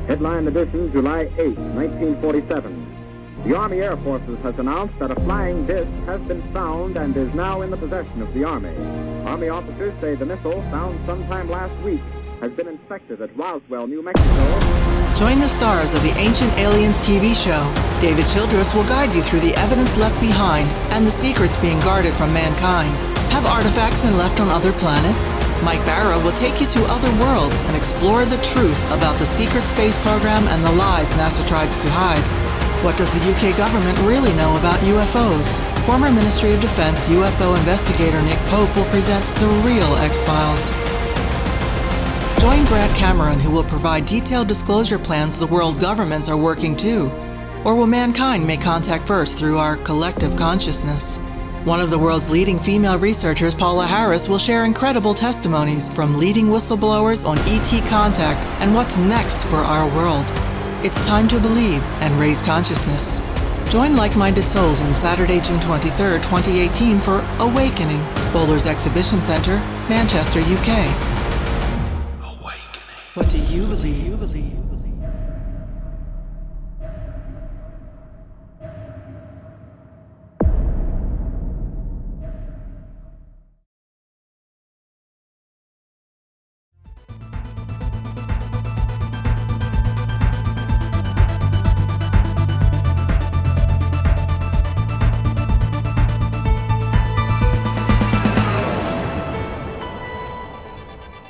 Headline edition, July 8, 1947. The Army Air Forces has announced that a flying disc has been found and is now in the possession of the Army. Army officers say the missile, found sometime last week, has been inspected at Roswell, New Mexico. Join the stars of the Ancient Aliens TV show. David Childress will guide you through the evidence left behind and the secrets being guarded from mankind. Have artifacts been left on other planets? Mike Barrow will take you to other worlds and explore the truth about the secret space program and the lies NASA tries to hide. What does the UK government really know about UFOs? Former Ministry of Defense UFO investigator Nick Pope will present the real X-Files. Join Grant Cameron, who will provide detailed disclosure plans the world governments are working to. Or will mankind make contact first through our collective consciousness? One of the world's leading female researchers, Paula Harris, will share incredible testimonies from leading whistleblowers on ET contact and what's next for our world. It's time to believe and raise consciousness. Join like-minded souls on Saturday, June 23rd, 2018 for Awakening, Boulders Exhibition Centre, Manchester, UK. Awakening. What do you believe?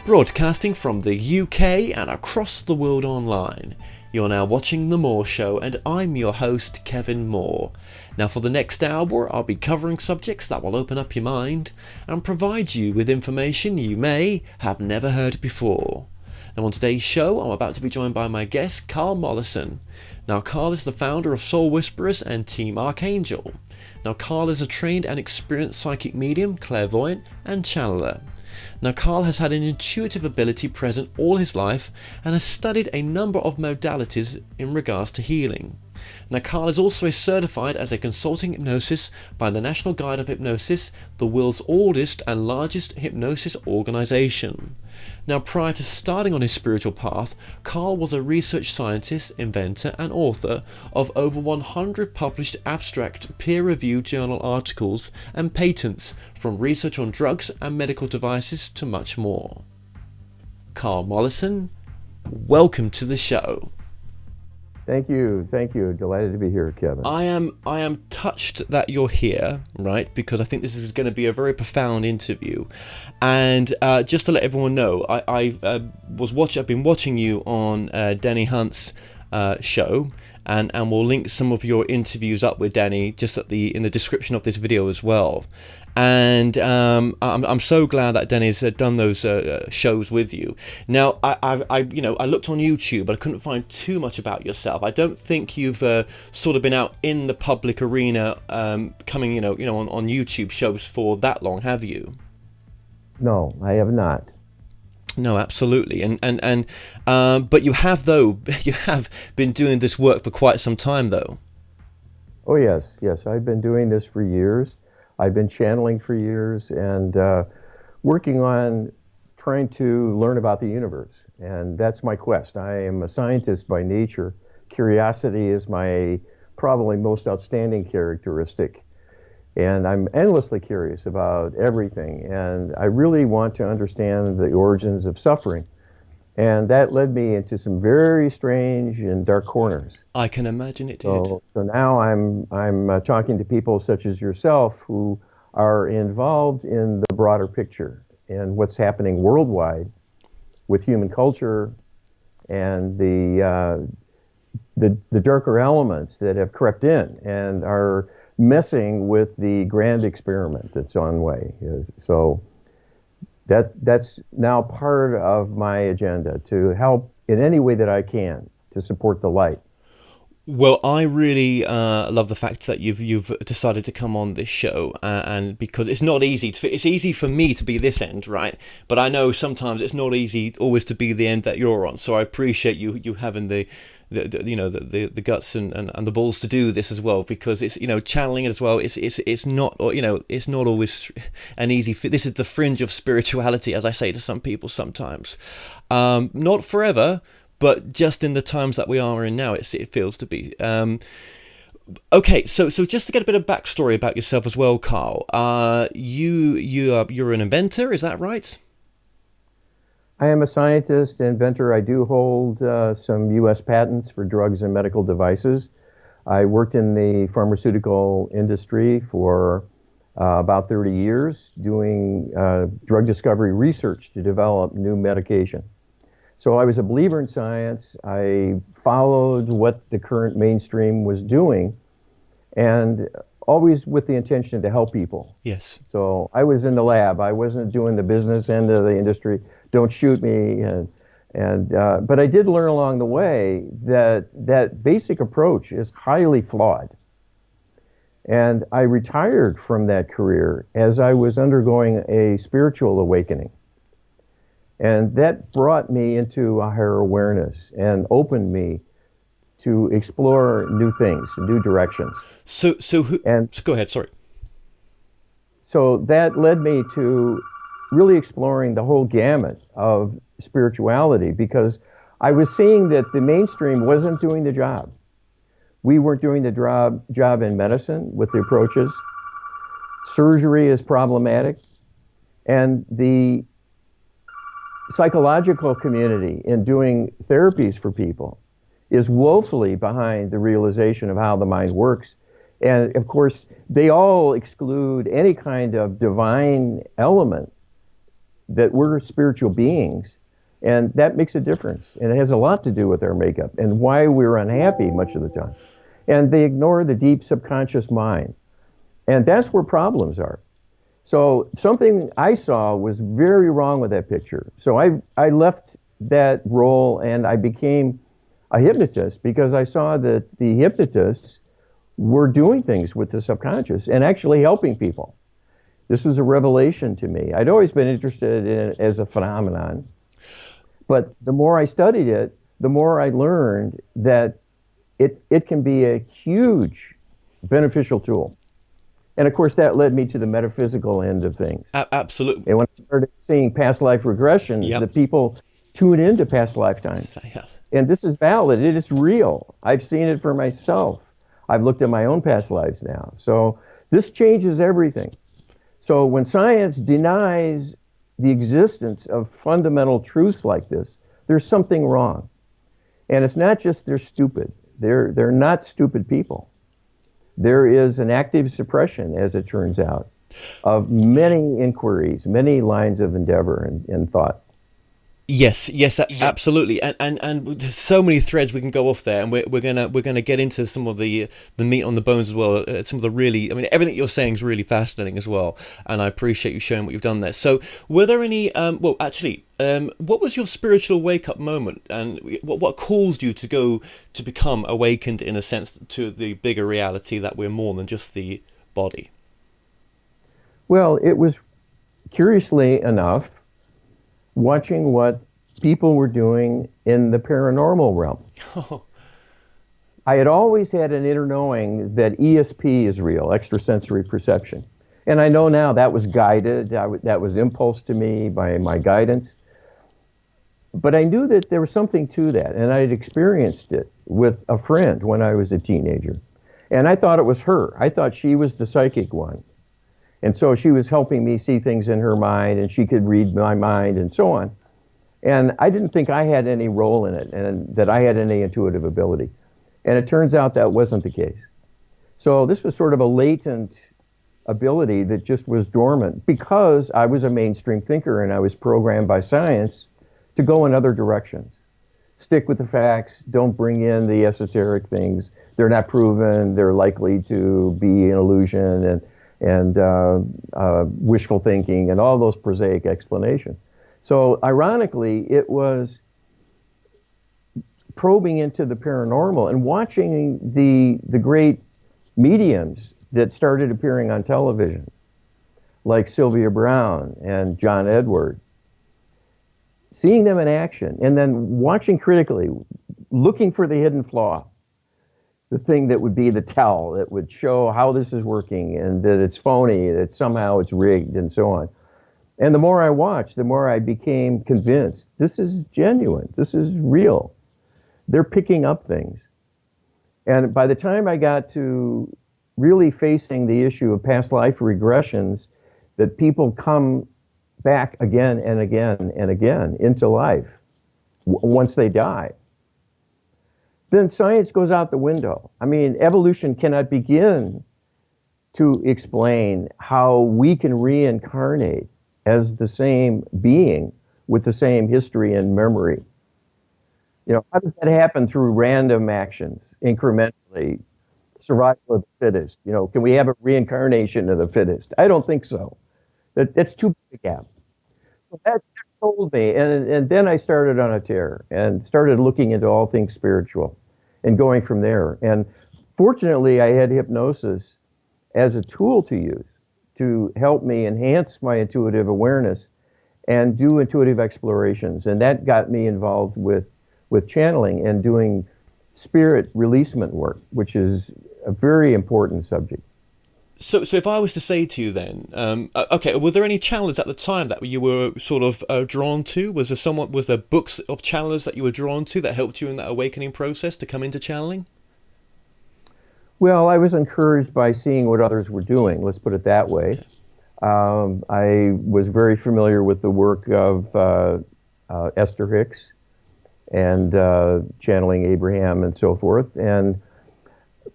Broadcasting from the UK and across the world online. You're now watching The Moore Show and I'm your host, Kevin Moore. Now for the next hour I'll be covering subjects that will open up your mind and provide you with information you may have never heard before. Now on today's show I'm about to be joined by my guest, Karl Mollison. Now Karl is the founder of Soul Whisperers and Team Archangel. Now Karl is a trained and experienced psychic medium, clairvoyant and channeler. Now Karl has had an intuitive ability present all his life and has studied a number of modalities in regards to healing. Now Karl is also certified as a consulting hypnotist by the National Guild of Hypnotists, the world's oldest and largest hypnosis organization. Now prior to starting on his spiritual path, Karl was a research scientist, inventor and author of over 100 published abstract peer-reviewed journal articles and patents, from research on drugs and medical devices to much more. Karl Mollison, welcome to the show. Thank you. Delighted to be here, Kevin. I am touched that you're here, right? Because I think this is going to be a very profound interview. And just to let everyone know, I've been watching you on Danny Hunt's show, and we'll link some of your interviews up with Danny just in the description of this video as well. And I'm so glad that Danny's done those shows with you. Now, I looked on YouTube, but I couldn't find too much about yourself. I don't think you've sort of been out in the public arena, coming, on YouTube shows for that long, have you? No, I have not. No, absolutely, and but you have been doing this work for quite some time, though. Oh yes, I've been doing this for years. I've been channeling for years and working on trying to learn about the universe. And that's my quest. I am a scientist by nature. Curiosity is my probably most outstanding characteristic. And I'm endlessly curious about everything. And I really want to understand the origins of suffering. And that led me into some very strange and dark corners. I can imagine it did. So now I'm talking to people such as yourself who are involved in the broader picture and what's happening worldwide with human culture and the darker elements that have crept in and are messing with the grand experiment that's on way. So that's now part of my agenda, to help in any way that I can to support the light. Well, I really love the fact that you've decided to come on this show, and because it's not easy. It's easy for me to be this end, right? But I know sometimes it's not easy always to be the end that you're on. So I appreciate you having the the guts and the balls to do this as well, because it's, channeling it as well. It's not, it's not always an easy fit. This is the fringe of spirituality, as I say to some people sometimes. Not forever, but just in the times that we are in now, it feels to be. Okay, so just to get a bit of backstory about yourself as well, Karl. You're an inventor, is that right? I am a scientist, inventor. I do hold some U.S. patents for drugs and medical devices. I worked in the pharmaceutical industry for about 30 years doing drug discovery research to develop new medication. So I was a believer in science. I followed what the current mainstream was doing, and always with the intention to help people. Yes. So I was in the lab. I wasn't doing the business end of the industry. Don't shoot me. But I did learn along the way that basic approach is highly flawed. And I retired from that career as I was undergoing a spiritual awakening. And that brought me into a higher awareness and opened me to explore new things, new directions. So go ahead, sorry. So that led me to really exploring the whole gamut of spirituality, because I was seeing that the mainstream wasn't doing the job. We weren't doing the job in medicine with the approaches. Surgery is problematic. And the psychological community in doing therapies for people is woefully behind the realization of how the mind works. And of course, they all exclude any kind of divine element, that we're spiritual beings, and that makes a difference. And it has a lot to do with our makeup and why we're unhappy much of the time. And they ignore the deep subconscious mind. And that's where problems are. So something I saw was very wrong with that picture. So I left that role and I became a hypnotist, because I saw that the hypnotists were doing things with the subconscious and actually helping people. This was a revelation to me. I'd always been interested in it as a phenomenon, but the more I studied it, the more I learned that it can be a huge beneficial tool. And of course, that led me to the metaphysical end of things. Absolutely. And when I started seeing past life regressions, Yep. the people tune into past lifetimes. Yeah. And this is valid. It is real. I've seen it for myself. I've looked at my own past lives now. So this changes everything. So when science denies the existence of fundamental truths like this, there's something wrong. And it's not just they're stupid. They're not stupid people. There is an active suppression, as it turns out, of many inquiries, many lines of endeavor and thought. Yes, absolutely, and there's so many threads we can go off there, and we're gonna get into some of the meat on the bones as well. Some of the really, everything you're saying is really fascinating as well, and I appreciate you sharing what you've done there. So, were there any? What was your spiritual wake up moment, and what caused you to become awakened in a sense to the bigger reality that we're more than just the body? Well, it was, curiously enough, watching what people were doing in the paranormal realm. I had always had an inner knowing that ESP is real, extrasensory perception. And I know now that was guided, that was impulse to me by my guidance. But I knew that there was something to that, and I had experienced it with a friend when I was a teenager. And I thought it was her. I thought she was the psychic one. And so she was helping me see things in her mind, and she could read my mind and so on. And I didn't think I had any role in it and that I had any intuitive ability. And it turns out that wasn't the case. So this was sort of a latent ability that just was dormant because I was a mainstream thinker and I was programmed by science to go in other directions. Stick with the facts, don't bring in the esoteric things. They're not proven, they're likely to be an illusion, and wishful thinking and all those prosaic explanations. So ironically, it was probing into the paranormal and watching the great mediums that started appearing on television, like Sylvia Brown and John Edward, seeing them in action and then watching critically looking for the hidden flaw, the thing that would be the tell, that would show how this is working and that it's phony, that somehow it's rigged and so on. And the more I watched, the more I became convinced this is genuine, this is real. They're picking up things. And by the time I got to really facing the issue of past life regressions, that people come back again and again and again into life once they die, then science goes out the window. I mean, evolution cannot begin to explain how we can reincarnate as the same being with the same history and memory. You know, how does that happen through random actions, incrementally, survival of the fittest? You know, can we have a reincarnation of the fittest? I don't think so. That's too big a gap. So that sold me, and then I started on a tear and started looking into all things spiritual and going from there. And fortunately, I had hypnosis as a tool to use to help me enhance my intuitive awareness and do intuitive explorations. And that got me involved with channeling and doing spirit releasement work, which is a very important subject. So if I was to say to you then, okay, were there any channelers at the time that you were sort of drawn to? Was there books of channelers that you were drawn to that helped you in that awakening process to come into channeling? Well, I was encouraged by seeing what others were doing, let's put it that way. Okay. I was very familiar with the work of Esther Hicks and channeling Abraham and so forth.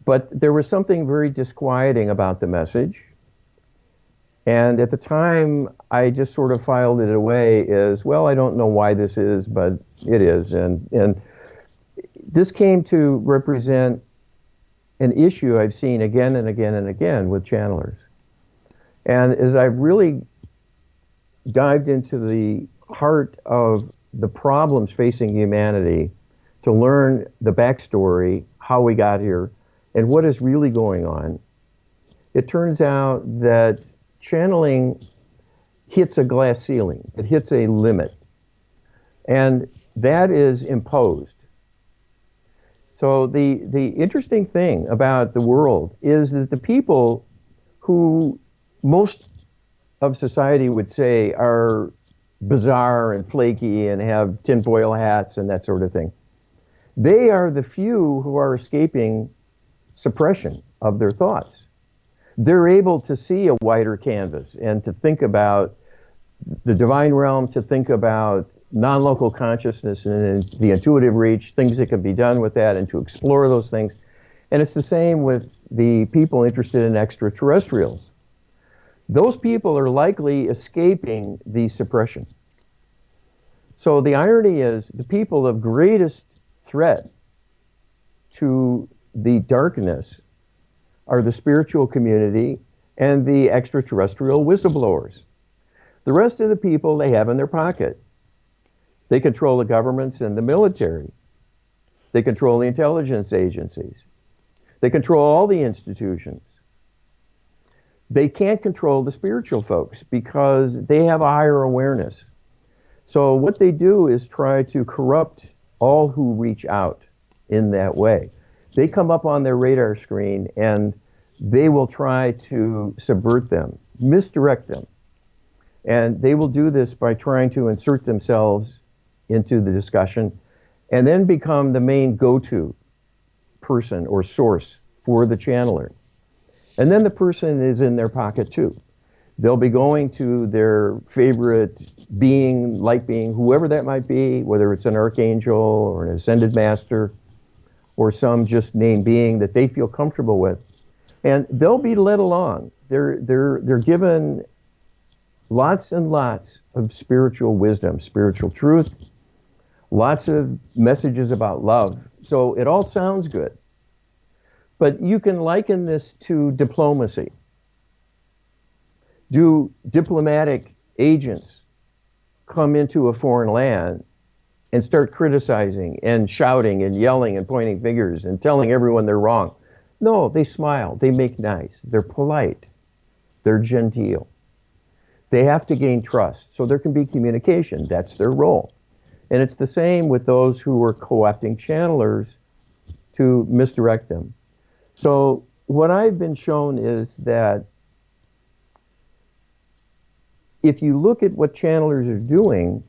But there was something very disquieting about the message. And at the time, I just sort of filed it away as, well, I don't know why this is, but it is. And this came to represent an issue I've seen again and again and again with channelers. And as I've really dived into the heart of the problems facing humanity to learn the backstory, how we got here, and what is really going on, it turns out that channeling hits a glass ceiling. It hits a limit. And that is imposed. So the interesting thing about the world is that the people who most of society would say are bizarre and flaky and have tinfoil hats and that sort of thing, they are the few who are escaping suppression of their thoughts. They're able to see a wider canvas and to think about the divine realm, to think about non-local consciousness and the intuitive reach, things that can be done with that, and to explore those things. And it's the same with the people interested in extraterrestrials. Those people are likely escaping the suppression. So the irony is the people of greatest threat to the darkness are the spiritual community and the extraterrestrial whistleblowers. The rest of the people they have in their pocket. They control the governments and the military. They control the intelligence agencies. They control all the institutions. They can't control the spiritual folks because they have a higher awareness. So what they do is try to corrupt all who reach out in that way. They come up on their radar screen and they will try to subvert them, misdirect them. And they will do this by trying to insert themselves into the discussion and then become the main go-to person or source for the channeler. And then the person is in their pocket too. They'll be going to their favorite being, light being, whoever that might be, whether it's an archangel or an ascended master or some just named being that they feel comfortable with. And they'll be led along. They're given lots and lots of spiritual wisdom, spiritual truth, lots of messages about love. So it all sounds good. But you can liken this to diplomacy. Do diplomatic agents come into a foreign land and start criticizing and shouting and yelling and pointing fingers and telling everyone they're wrong? No, they smile, they make nice, they're polite, they're genteel. They have to gain trust, so there can be communication. That's their role. And it's the same with those who were co-opting channelers to misdirect them. So what I've been shown is that if you look at what channelers are doing,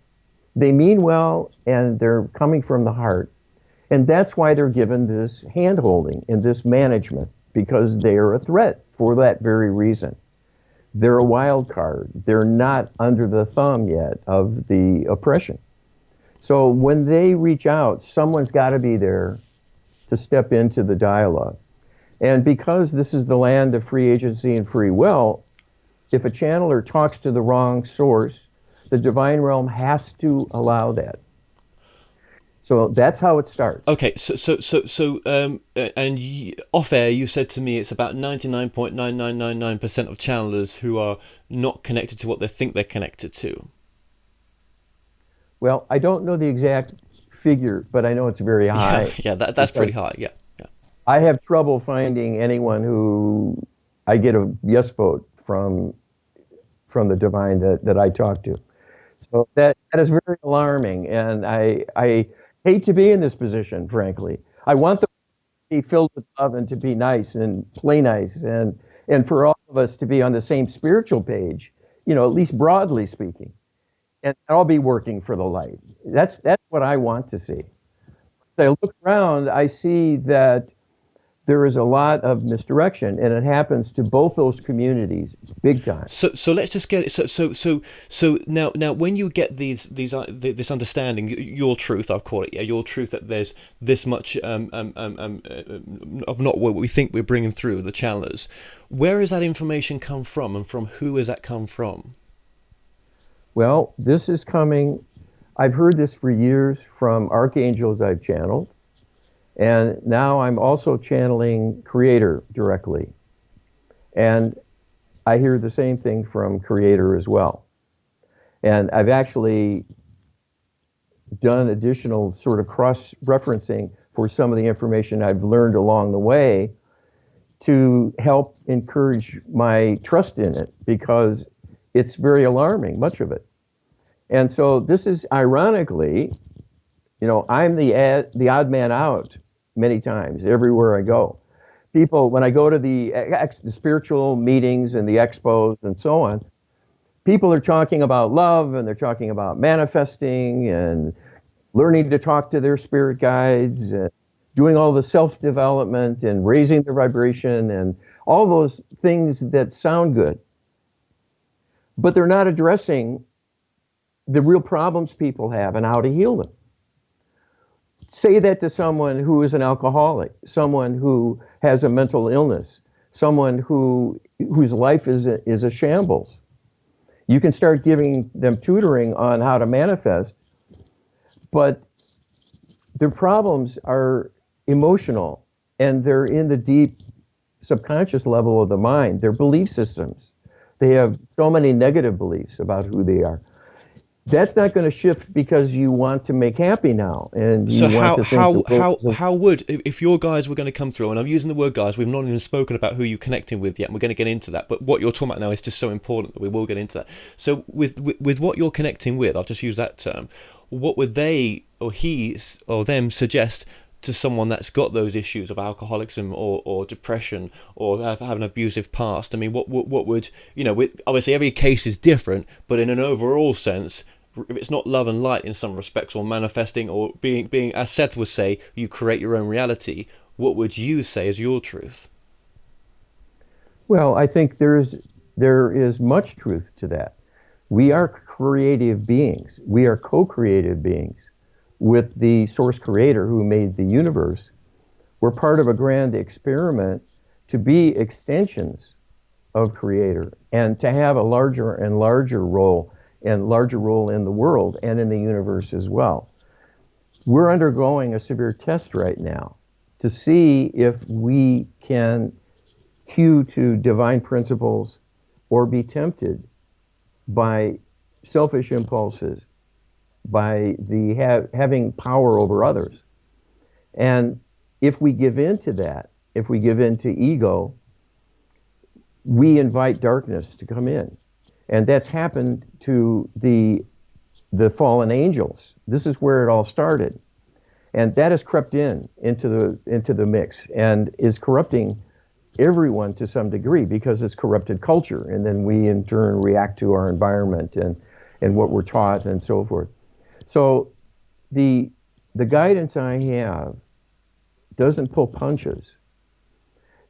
they mean well and they're coming from the heart. And that's why they're given this hand-holding and this management, because they are a threat for that very reason. They're a wild card. They're not under the thumb yet of the oppression. So when they reach out, someone's got to be there to step into the dialogue. And because this is the land of free agency and free will, if a channeler talks to the wrong source, the divine realm has to allow that. So that's how it starts. Okay, off air, you said to me it's about 99.9999% of channelers who are not connected to what they think they're connected to. Well, I don't know the exact figure, but I know it's very high. Yeah, that's pretty high. Yeah. I have trouble finding anyone who I get a yes vote from the divine that I talk to. So that is very alarming, and I hate to be in this position, frankly. I want them to be filled with love and to be nice and play nice and for all of us to be on the same spiritual page, at least broadly speaking. And I'll be working for the light. That's what I want to see. As I look around, I see that there is a lot of misdirection, and it happens to both those communities big time. So let's just get it. So now when you get this understanding, your truth, I'll call it, your truth, that there's this much of not what we think we're bringing through the channelers. Where has that information come from, and from who has that come from? Well, this is coming. I've heard this for years from archangels I've channeled. And now I'm also channeling Creator directly. And I hear the same thing from Creator as well. And I've actually done additional sort of cross-referencing for some of the information I've learned along the way to help encourage my trust in it, because it's very alarming, much of it. And so this is, ironically, I'm the odd man out many times, everywhere I go. People, when I go to the spiritual meetings and the expos and so on, people are talking about love, and they're talking about manifesting and learning to talk to their spirit guides, and doing all the self-development and raising their vibration and all those things that sound good. But they're not addressing the real problems people have and how to heal them. Say that to someone who is an alcoholic, someone who has a mental illness, someone whose life is a shambles. You can start giving them tutoring on how to manifest, but their problems are emotional, and they're in the deep subconscious level of the mind. They're belief systems. They have so many negative beliefs about who they are. That's not going to shift because you want to make happy now, and you want to think how would, if your guys were going to come through, and I'm using the word guys, we've not even spoken about who you're connecting with yet, and we're going to get into that, but what you're talking about now is just so important that we will get into that. So with what you're connecting with, I'll just use that term, what would they or he or them suggest to someone that's got those issues of alcoholism or depression or have an abusive past? I mean, what would, obviously every case is different, but in an overall sense, if it's not love and light in some respects, or manifesting, or being, as Seth would say, you create your own reality, what would you say is your truth? Well, I think there is much truth to that. We are creative beings. We are co-creative beings with the source creator who made the universe. We're part of a grand experiment to be extensions of creator, and to have a larger and larger role in the world and in the universe as well. We're undergoing a severe test right now to see if we can hew to divine principles or be tempted by selfish impulses, by the having power over others. And if we give in to that, if we give in to ego, we invite darkness to come in. And that's happened to the the fallen angels. This is where it all started. And that has crept into the mix and is corrupting everyone to some degree because it's corrupted culture. And then we in turn react to our environment and what we're taught and so forth. So the guidance I have doesn't pull punches.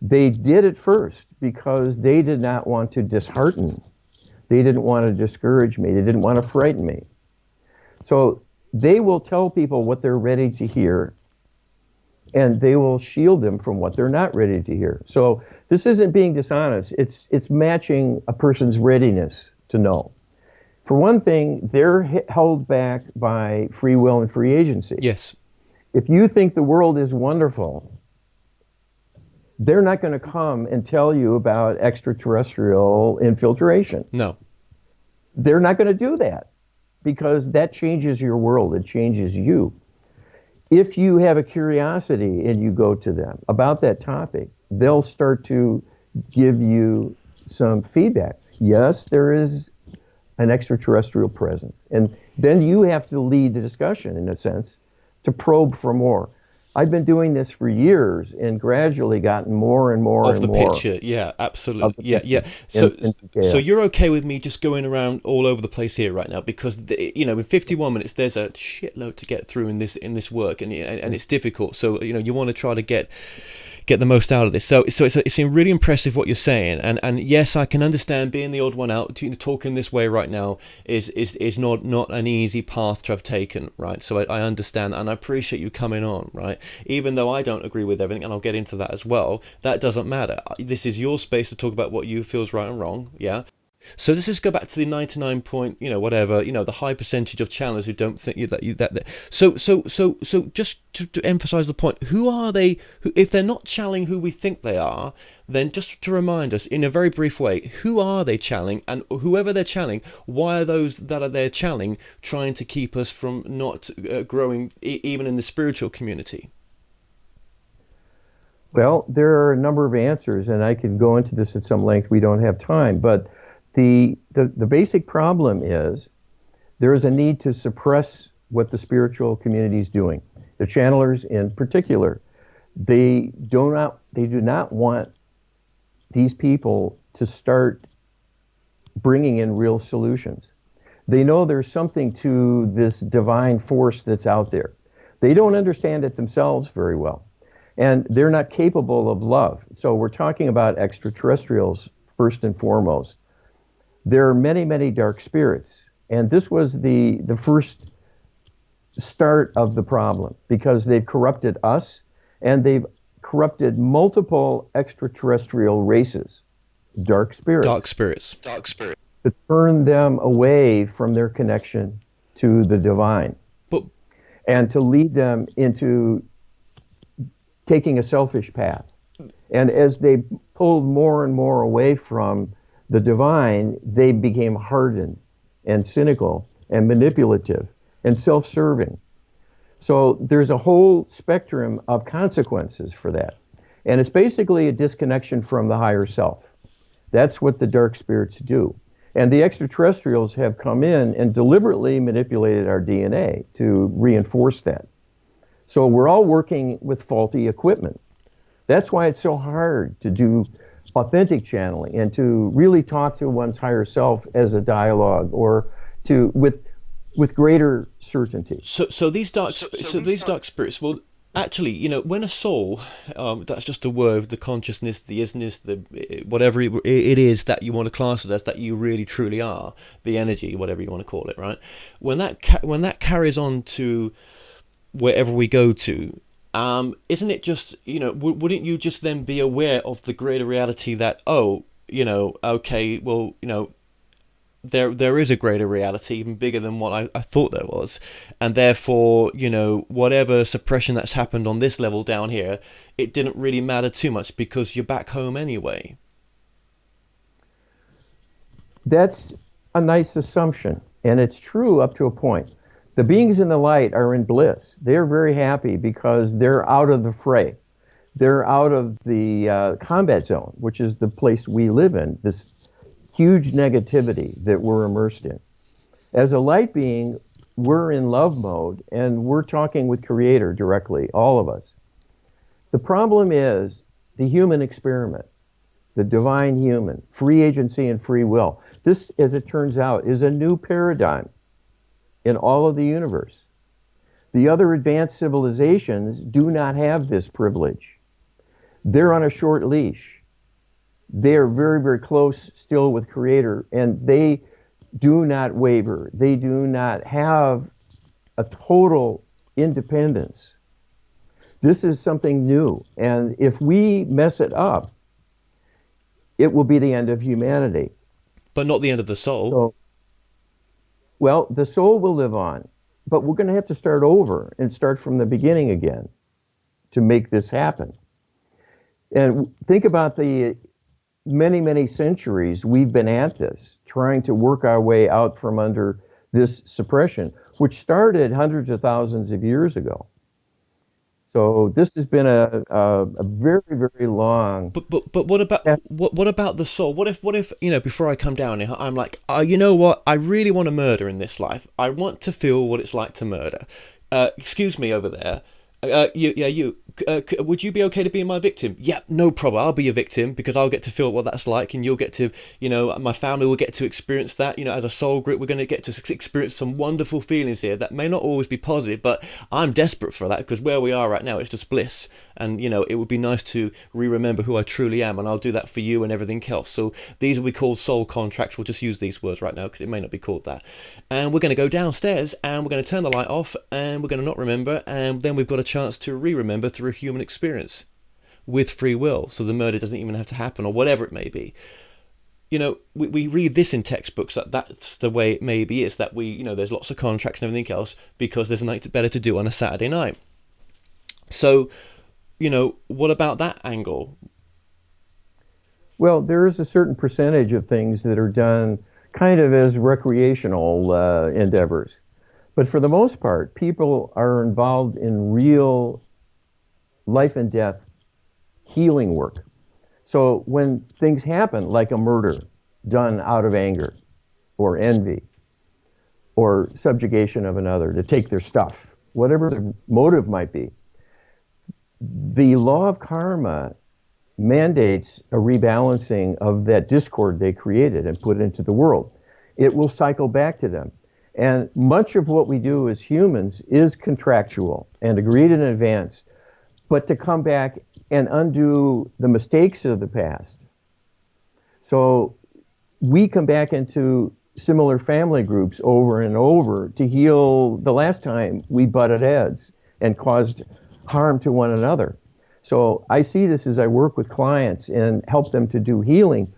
They did it first because they did not want to dishearten. They didn't want to discourage me. They didn't want to frighten me. So they will tell people what they're ready to hear, and they will shield them from what they're not ready to hear. So this isn't being dishonest. It's matching a person's readiness to know. For one thing, they're held back by free will and free agency. Yes. If you think the world is wonderful, they're not going to come and tell you about extraterrestrial infiltration. No. They're not going to do that because that changes your world. It changes you. If you have a curiosity and you go to them about that topic, they'll start to give you some feedback. Yes, there is an extraterrestrial presence. And then you have to lead the discussion, in a sense, to probe for more. I've been doing this for years and gradually gotten more and more of the picture. Yeah, absolutely. Yeah. So you're okay with me just going around all over the place here right now because in 51 minutes there's a shitload to get through in this work and it's difficult. So you want to try to get the most out of this. So it's really impressive what you're saying, and yes, I can understand being the odd one out. Talking this way right now is not an easy path to have taken, right? So I understand that, and I appreciate you coming on, right? Even though I don't agree with everything, and I'll get into that as well. That doesn't matter. This is your space to talk about what you feel is right and wrong. Yeah. So let's just go back to the 99 point, the high percentage of channelers who don't think that. So just to emphasize the point, who are they? Who, if they're not channeling who we think they are, then just to remind us in a very brief way, who are they channeling, and whoever they're channeling, why are those that are there channeling trying to keep us from not growing even in the spiritual community? Well, there are a number of answers, and I can go into this at some length. We don't have time, but the basic problem is there is a need to suppress what the spiritual community is doing. The channelers in particular, they do not want these people to start bringing in real solutions. They know there's something to this divine force that's out there. They don't understand it themselves very well, and they're not capable of love. So we're talking about extraterrestrials first and foremost. There are many, many dark spirits, and this was the first start of the problem because they've corrupted us and they've corrupted multiple extraterrestrial races, dark spirits, to turn them away from their connection to the divine, and to lead them into taking a selfish path. And as they pulled more and more away from the divine, they became hardened and cynical and manipulative and self-serving. So there's a whole spectrum of consequences for that. And it's basically a disconnection from the higher self. That's what the dark spirits do. And the extraterrestrials have come in and deliberately manipulated our DNA to reinforce that. So we're all working with faulty equipment. That's why it's so hard to do authentic channeling and to really talk to one's higher self as a dialogue or to with greater certainty. So these dark spirits, well, actually, when a soul, that's just a word, the consciousness, the isness, the whatever it is that you want to class it as, that you really truly are, the energy, whatever you want to call it, right? When that carries on to wherever we go to, isn't it just, wouldn't you just then be aware of the greater reality that, okay, well, there is a greater reality, even bigger than what I thought there was, and therefore, whatever suppression that's happened on this level down here, it didn't really matter too much because you're back home anyway. That's a nice assumption, and it's true up to a point. The beings in the light are in bliss. They're very happy because they're out of the fray. They're out of the combat zone, which is the place we live in, this huge negativity that we're immersed in. As a light being, we're in love mode and we're talking with Creator directly, all of us. The problem is the human experiment, the divine human, free agency and free will. This, as it turns out, is a new paradigm in all of the universe. The other advanced civilizations do not have this privilege. They're on a short leash. They're very, very close still with Creator, and they do not waver. They do not have a total independence. This is something new, and if we mess it up, it will be the end of humanity. But not the end of the soul. So, well, the soul will live on, but we're going to have to start over and start from the beginning again to make this happen. And think about the many, many centuries we've been at this, trying to work our way out from under this suppression, which started hundreds of thousands of years ago. So this has been a very, very long. But what about what about the soul? What if before I come down here, I'm like, you know what? I really want to murder in this life. I want to feel what it's like to murder. Excuse me over there. Would you be okay to be my victim? Yeah, no problem. I'll be your victim because I'll get to feel what that's like, and you'll get to, my family will get to experience that. As a soul group, we're going to get to experience some wonderful feelings here that may not always be positive, but I'm desperate for that because where we are right now, it's just bliss. And, it would be nice to remember who I truly am, and I'll do that for you and everything else. So these will be called soul contracts. We'll just use these words right now because it may not be called that. And we're going to go downstairs and we're going to turn the light off and we're going to not remember, and then we've got a chance to remember through human experience with free will. So the murder doesn't even have to happen or whatever it may be. We read this in textbooks that's the way it may be. It's that there's lots of contracts and everything else because there's nothing better to do on a Saturday night. So, what about that angle? Well, there is a certain percentage of things that are done kind of as recreational endeavors. But for the most part, people are involved in real life and death healing work. So when things happen, like a murder done out of anger or envy or subjugation of another to take their stuff, whatever the motive might be, the law of karma mandates a rebalancing of that discord they created and put into the world. It will cycle back to them. And much of what we do as humans is contractual and agreed in advance, but to come back and undo the mistakes of the past. So we come back into similar family groups over and over to heal the last time we butted heads and caused harm to one another. So I see this as I work with clients and help them to do healing.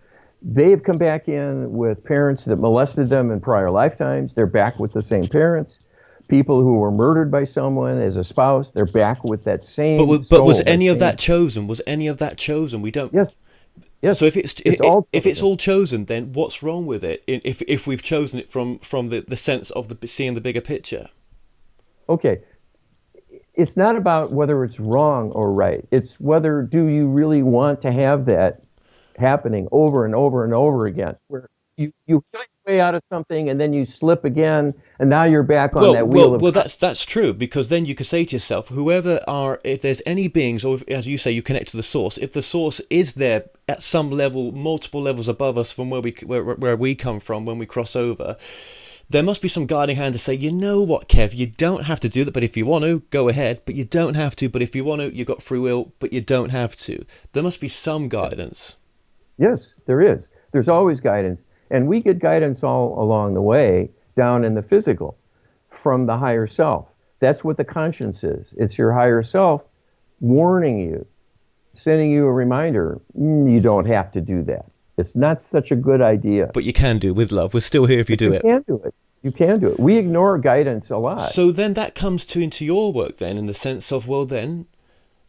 They've come back in with parents that molested them in prior lifetimes. They're back with the same parents. People who were murdered by someone as a spouse, they're back with that same But was any of that chosen? Was any of that chosen? We don't. Yes. Yes. So if it's all chosen, then what's wrong with it? If we've chosen it from the sense of seeing the bigger picture. Okay. It's not about whether it's wrong or right. It's whether do you really want to have that happening over and over and over again, where you heal your way out of something and then you slip again and now you're back on that wheel. Well, that's true, because then you could say to yourself, if there's any beings, or if, as you say, you connect to the source, if the source is there at some level, multiple levels above us from where we come from when we cross over, there must be some guiding hand to say, you know what, Kev, you don't have to do that, but if you want to, go ahead, but you don't have to, but if you want to, you've got free will, but you don't have to. There must be some guidance. Yes, there is. There's always guidance. And we get guidance all along the way, down in the physical, from the higher self. That's what the conscience is. It's your higher self warning you, sending you a reminder, you don't have to do that. It's not such a good idea. But you can do with love. We're still here if you do it. You can do it. You can do it. We ignore guidance a lot. So then that comes into your work then, in the sense of, well then,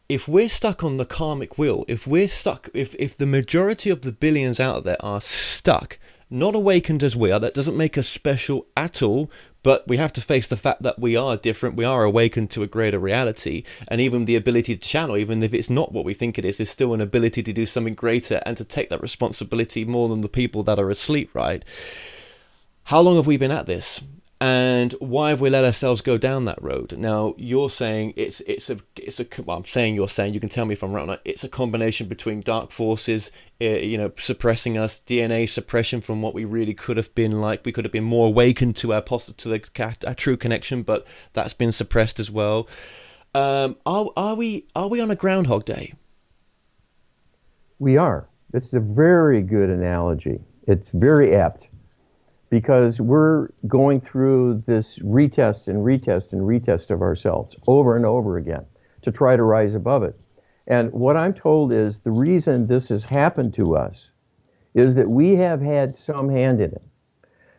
if we're stuck on the karmic wheel, if the majority of the billions out there are stuck, not awakened as we are, that doesn't make us special at all, but we have to face the fact that we are different, we are awakened to a greater reality, and even the ability to channel, even if it's not what we think it is, there's still an ability to do something greater and to take that responsibility more than the people that are asleep, right? How long have we been at this? And why have we let ourselves go down that road? Now, you're saying well, I'm saying you're saying, you can tell me if I'm right or not, it's a combination between dark forces, suppressing us, DNA suppression from what we really could have been like. We could have been more awakened to our true connection, but that's been suppressed as well. Are we on a Groundhog Day? We are. It's a very good analogy. It's very apt, because we're going through this retest and retest and retest of ourselves over and over again to try to rise above it. And what I'm told is the reason this has happened to us is that we have had some hand in it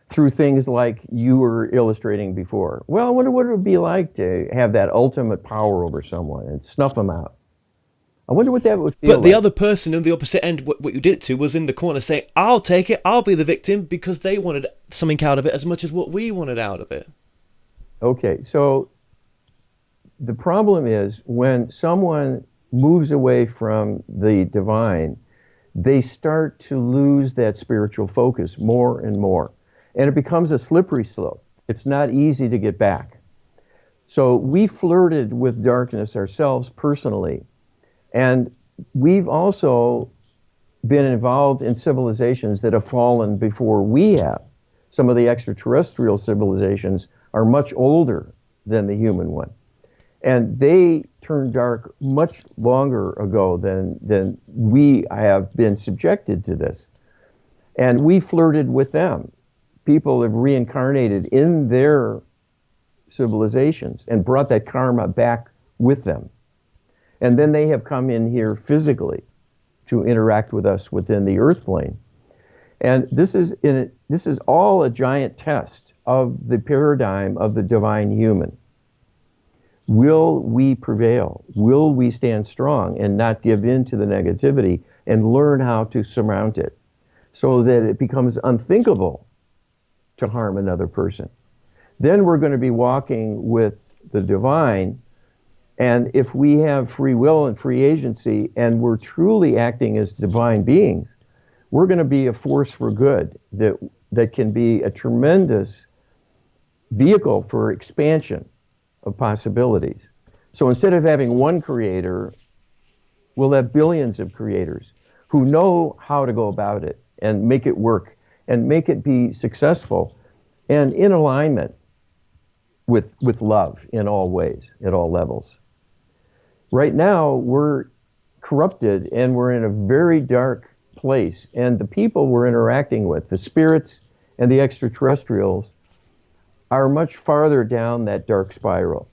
through things like you were illustrating before. Well, I wonder what it would be like to have that ultimate power over someone and snuff them out. I wonder what that would feel like. But the other person on the opposite end, what you did it to, was in the corner saying, I'll take it, I'll be the victim, because they wanted something out of it as much as what we wanted out of it. Okay, so the problem is when someone moves away from the divine, they start to lose that spiritual focus more and more. And it becomes a slippery slope. It's not easy to get back. So we flirted with darkness ourselves personally. And we've also been involved in civilizations that have fallen before we have. Some of the extraterrestrial civilizations are much older than the human one. And they turned dark much longer ago than we have been subjected to this. And we flirted with them. People have reincarnated in their civilizations and brought that karma back with them. And then they have come in here physically to interact with us within the earth plane. And this is all a giant test of the paradigm of the divine human. Will we prevail? Will we stand strong and not give in to the negativity and learn how to surmount it so that it becomes unthinkable to harm another person? Then we're going to be walking with the divine. And if we have free will and free agency, and we're truly acting as divine beings, we're going to be a force for good that can be a tremendous vehicle for expansion of possibilities. So instead of having one creator, we'll have billions of creators who know how to go about it and make it work and make it be successful and in alignment with love in all ways, at all levels. Right now, we're corrupted and we're in a very dark place. And the people we're interacting with, the spirits and the extraterrestrials, are much farther down that dark spiral.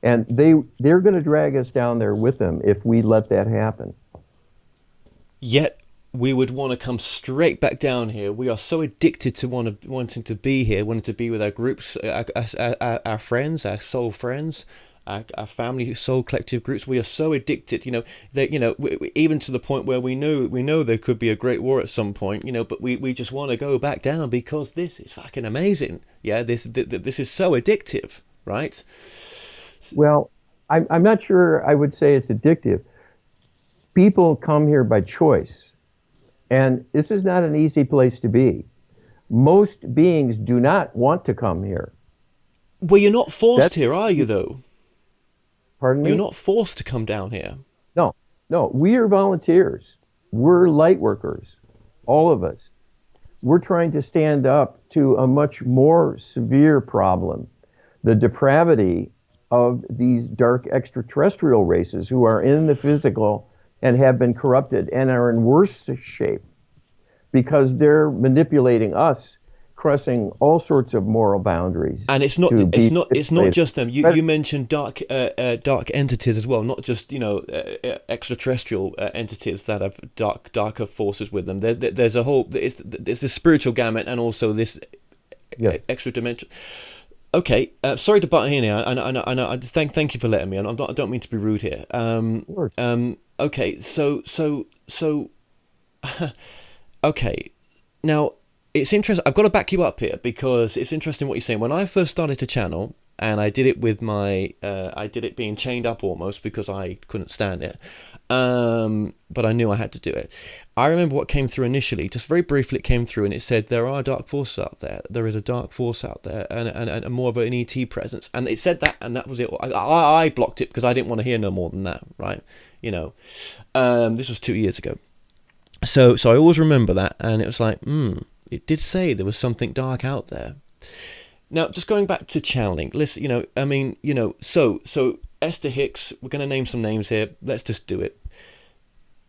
And they're going to drag us down there with them if we let that happen. Yet we would want to come straight back down here. We are so addicted to wanting to be here, wanting to be with our groups, our friends, our soul friends, our family, soul collective groups. We are so addicted, even to the point where we know there could be a great war at some point, but we just want to go back down because this is fucking amazing. Yeah, this is so addictive, right? Well, I'm not sure I would say it's addictive. People come here by choice, and this is not an easy place to be. Most beings do not want to come here. Well, you're not forced here, are you, though? Pardon me? You're not forced to come down here. No, we are volunteers. We're light workers, all of us. We're trying to stand up to a much more severe problem, the depravity of these dark extraterrestrial races who are in the physical and have been corrupted and are in worse shape because they're manipulating us, crossing all sorts of moral boundaries. And it's not just them. You mentioned dark entities as well, not just extraterrestrial entities that have darker forces with them. There's a whole there's the spiritual gamut and also this extra dimension. Okay, sorry to butt in here. I know. Thank you for letting me. I don't mean to be rude here. Okay, so okay, now. It's interesting. I've got to back you up here because it's interesting what you're saying. When I first started to channel, and I did it with I did it being chained up almost because I couldn't stand it. But I knew I had to do it. I remember what came through initially, just very briefly it came through, and it said there are dark forces out there. There is a dark force out there, and more of an ET presence. And it said that, and that was it. I blocked it because I didn't want to hear no more than that, right? You know, this was 2 years ago. So I always remember that, and it was like, it did say there was something dark out there. Now, just going back to channeling, listen, so Esther Hicks, we're going to name some names here. Let's just do it.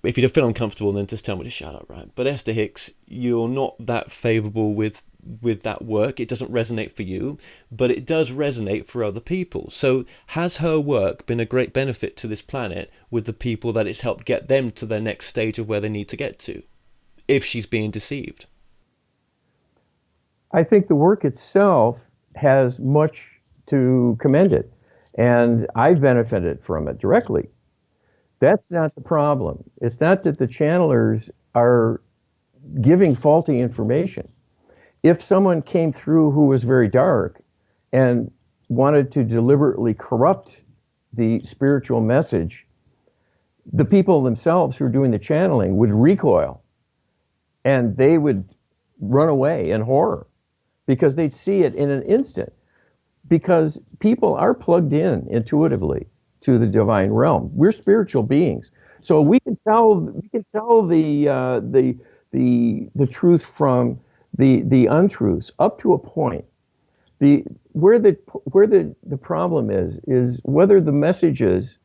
If you don't feel uncomfortable, then just tell me to shut up, right? But Esther Hicks, you're not that favourable with that work. It doesn't resonate for you, but it does resonate for other people. So has her work been a great benefit to this planet with the people that it's helped get them to their next stage of where they need to get to, if she's being deceived? I think the work itself has much to commend it, and I've benefited from it directly. That's not the problem. It's not that the channelers are giving faulty information. If someone came through who was very dark and wanted to deliberately corrupt the spiritual message, the people themselves who are doing the channeling would recoil, and they would run away in horror because they'd see it in an instant. Because people are plugged in intuitively to the divine realm. We're spiritual beings, so we can tell the truth from the untruths up to a point. Where the problem is whether the messages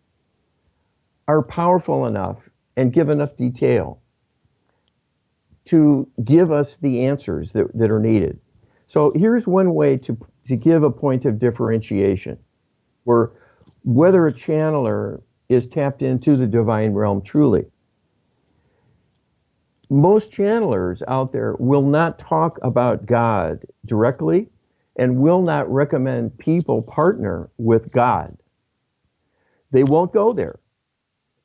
are powerful enough and give enough detail to give us the answers that are needed. So here's one way to give a point of differentiation, where whether a channeler is tapped into the divine realm truly. Most channelers out there will not talk about God directly and will not recommend people partner with God. They won't go there.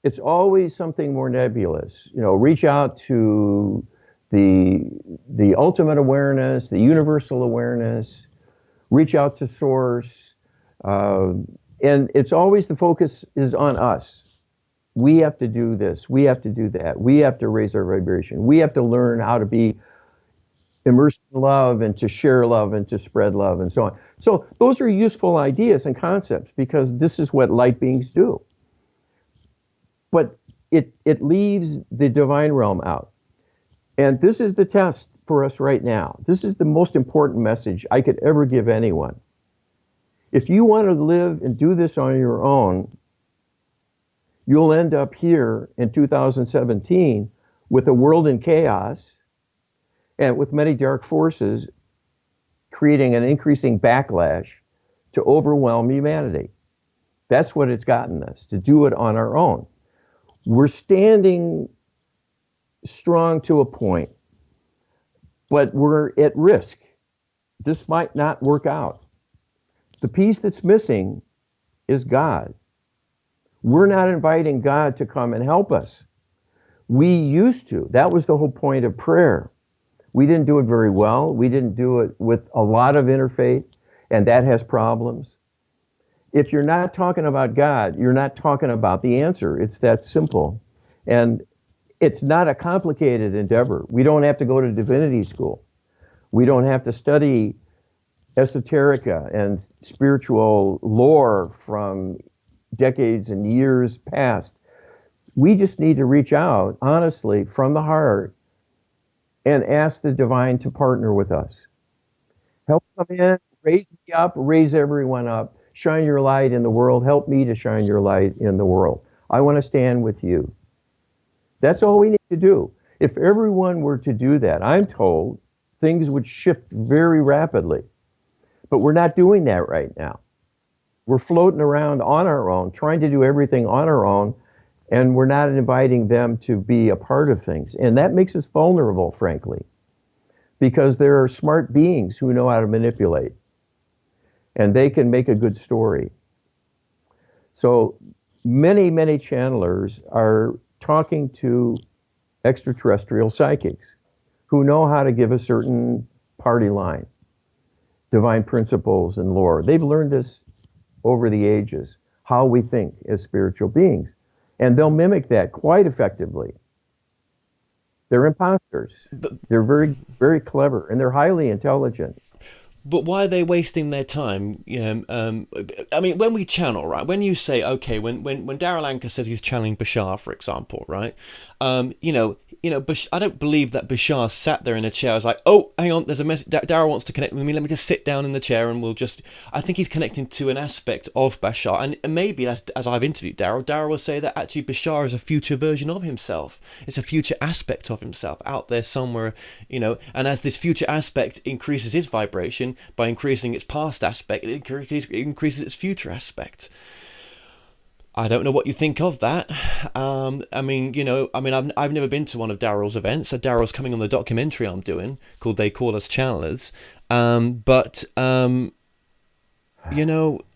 It's always something more nebulous. Reach out to the ultimate awareness, the universal awareness, reach out to source, and it's always the focus is on us. We have to do this. We have to do that. We have to raise our vibration. We have to learn how to be immersed in love and to share love and to spread love and so on. So those are useful ideas and concepts because this is what light beings do. But it leaves the divine realm out. And this is the test for us right now. This is the most important message I could ever give anyone. If you want to live and do this on your own, you'll end up here in 2017 with a world in chaos and with many dark forces creating an increasing backlash to overwhelm humanity. That's what it's gotten us, to do it on our own. We're standing strong to a point, but we're at risk. This might not work out. The piece that's missing is God. We're not inviting God to come and help us. We used to. That was the whole point of prayer. We didn't do it very well. We didn't do it with a lot of interfaith, and that has problems. If you're not talking about God, you're not talking about the answer. It's that simple. And it's not a complicated endeavor. We don't have to go to divinity school. We don't have to study esoterica and spiritual lore from decades and years past. We just need to reach out honestly from the heart and ask the divine to partner with us. Help come in, raise me up, raise everyone up, shine your light in the world, help me to shine your light in the world. I want to stand with you. That's all we need to do. If everyone were to do that, I'm told things would shift very rapidly. But we're not doing that right now. We're floating around on our own, trying to do everything on our own, and we're not inviting them to be a part of things. And that makes us vulnerable, frankly, because there are smart beings who know how to manipulate, and they can make a good story. So many, many channelers are talking to extraterrestrial psychics who know how to give a certain party line, divine principles and lore. They've learned this over the ages, how we think as spiritual beings. And they'll mimic that quite effectively. They're imposters. They're very, very clever, and they're highly intelligent. But why are they wasting their time? I mean, when we channel, right? When you say, okay, when Daryl Anka says he's channeling Bashar, for example, right? I don't believe that Bashar sat there in a chair. I was like, oh, hang on, there's a message. Daryl wants to connect with me. Let me just sit down in the chair and we'll just. I think he's connecting to an aspect of Bashar, and maybe as I've interviewed Daryl will say that actually Bashar is a future version of himself. It's a future aspect of himself out there somewhere, And as this future aspect increases his vibration by increasing its past aspect, it increases its future aspect. I don't know what you think of that. I've never been to one of Daryl's events. So Daryl's coming on the documentary I'm doing called "They Call Us Channelers."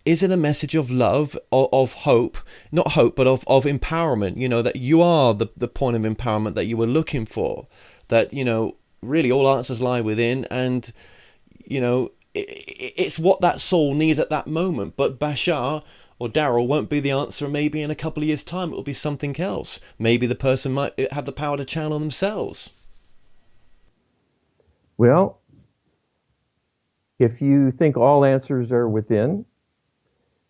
Is it a message of love, of hope, not hope, but of empowerment? That you are the point of empowerment that you were looking for. That really all answers lie within, and it's what that soul needs at that moment. But Bashar or Daryl won't be the answer. Maybe in a couple of years' time it will be something else. Maybe the person might have the power to channel themselves. Well, if you think all answers are within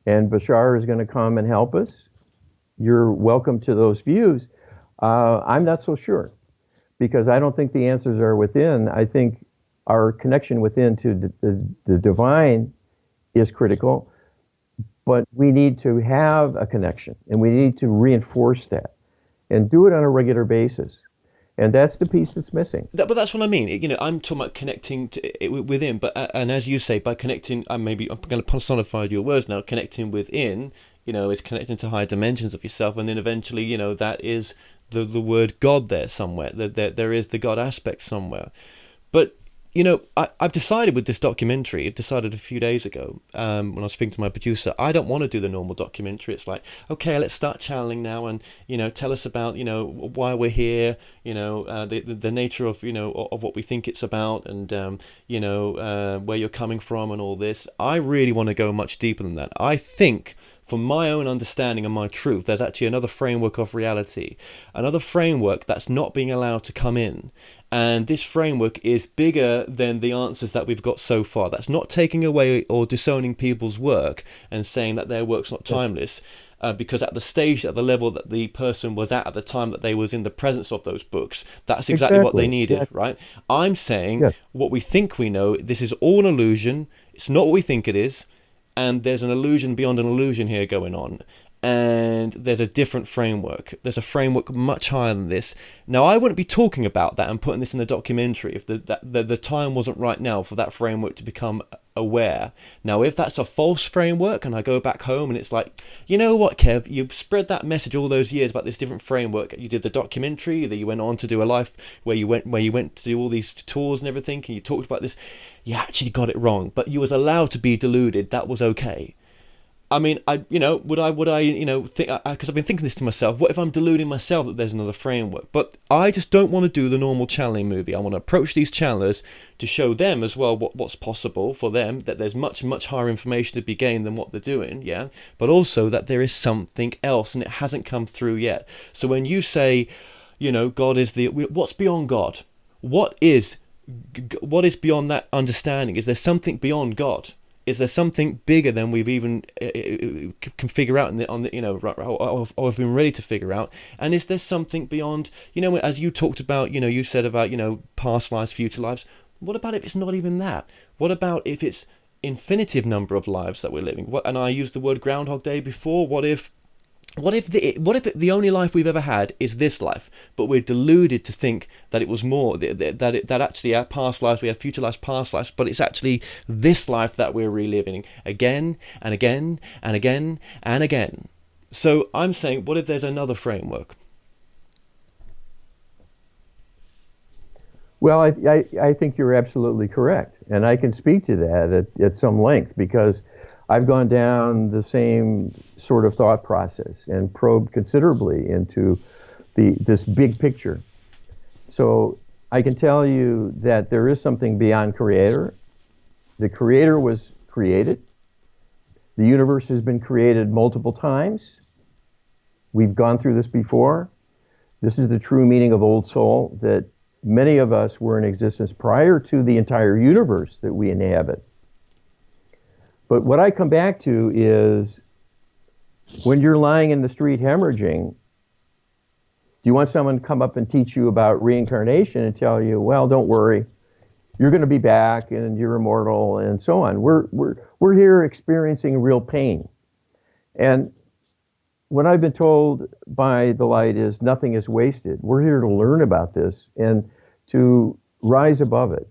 and Bashar is going to come and help us, you're welcome to those views. I'm not so sure, because I don't think the answers are within. I think our connection within to the divine is critical. But we need to have a connection, and we need to reinforce that and do it on a regular basis. And that's the piece that's missing. But that's what I mean. I'm talking about connecting to within, and as you say, by connecting, maybe I'm going to personify your words now, connecting within, is connecting to higher dimensions of yourself, and then eventually, that is the word God there somewhere. There is the God aspect somewhere. But I've decided with this documentary, I've decided a few days ago, when I was speaking to my producer, I don't want to do the normal documentary. It's like, okay, let's start channeling now, and tell us about why we're here, the nature of of what we think it's about, and where you're coming from and all this. I really want to go much deeper than that. I think, from my own understanding and my truth, there's actually another framework of reality, another framework that's not being allowed to come in. And this framework is bigger than the answers that we've got so far. That's not taking away or disowning people's work and saying that their work's not timeless, because at the level that the person was at the time that they was in the presence of those books, that's exactly what they needed, right? I'm saying what we think we know, this is all an illusion. It's not what we think it is. And there's an illusion beyond an illusion here going on. And there's a different framework. There's a framework much higher than this. Now, I wouldn't be talking about that and putting this in a documentary if the time wasn't right now for that framework to become aware. Now, if that's a false framework and I go back home and it's like, you know what, Kev, you've spread that message all those years about this different framework. You did the documentary, that you went on to do a life where you went to do all these tours and everything, and you talked about this. You actually got it wrong, but you was allowed to be deluded. That was okay. I mean, would I, think, because I've been thinking this to myself, what if I'm deluding myself that there's another framework? But I just don't want to do the normal channeling movie. I want to approach these channelers to show them as well what's possible for them, that there's much, much higher information to be gained than what they're doing, yeah? But also that there is something else and it hasn't come through yet. So when you say, God is what's beyond God? What is beyond that understanding? Is there something beyond God? Is there something bigger than we've even can figure out or have been ready to figure out? And is there something beyond, as you talked about, you said about, past lives, future lives. What about if it's not even that? What about if it's infinitive number of lives that we're living? And I used the word Groundhog Day before. What if the only life we've ever had is this life, but we're deluded to think that it was more, that actually our past lives, we have future lives, past lives, but it's actually this life that we're reliving again and again and again and again. So I'm saying, what if there's another framework? Well, I think you're absolutely correct, and I can speak to that at some length, because I've gone down the same sort of thought process and probed considerably into this big picture. So I can tell you that there is something beyond Creator. The Creator was created. The universe has been created multiple times. We've gone through this before. This is the true meaning of old soul, that many of us were in existence prior to the entire universe that we inhabit. But what I come back to is, when you're lying in the street hemorrhaging, do you want someone to come up and teach you about reincarnation and tell you, well, don't worry, you're going to be back and you're immortal and so on? We're here experiencing real pain. And what I've been told by the light is nothing is wasted. We're here to learn about this and to rise above it.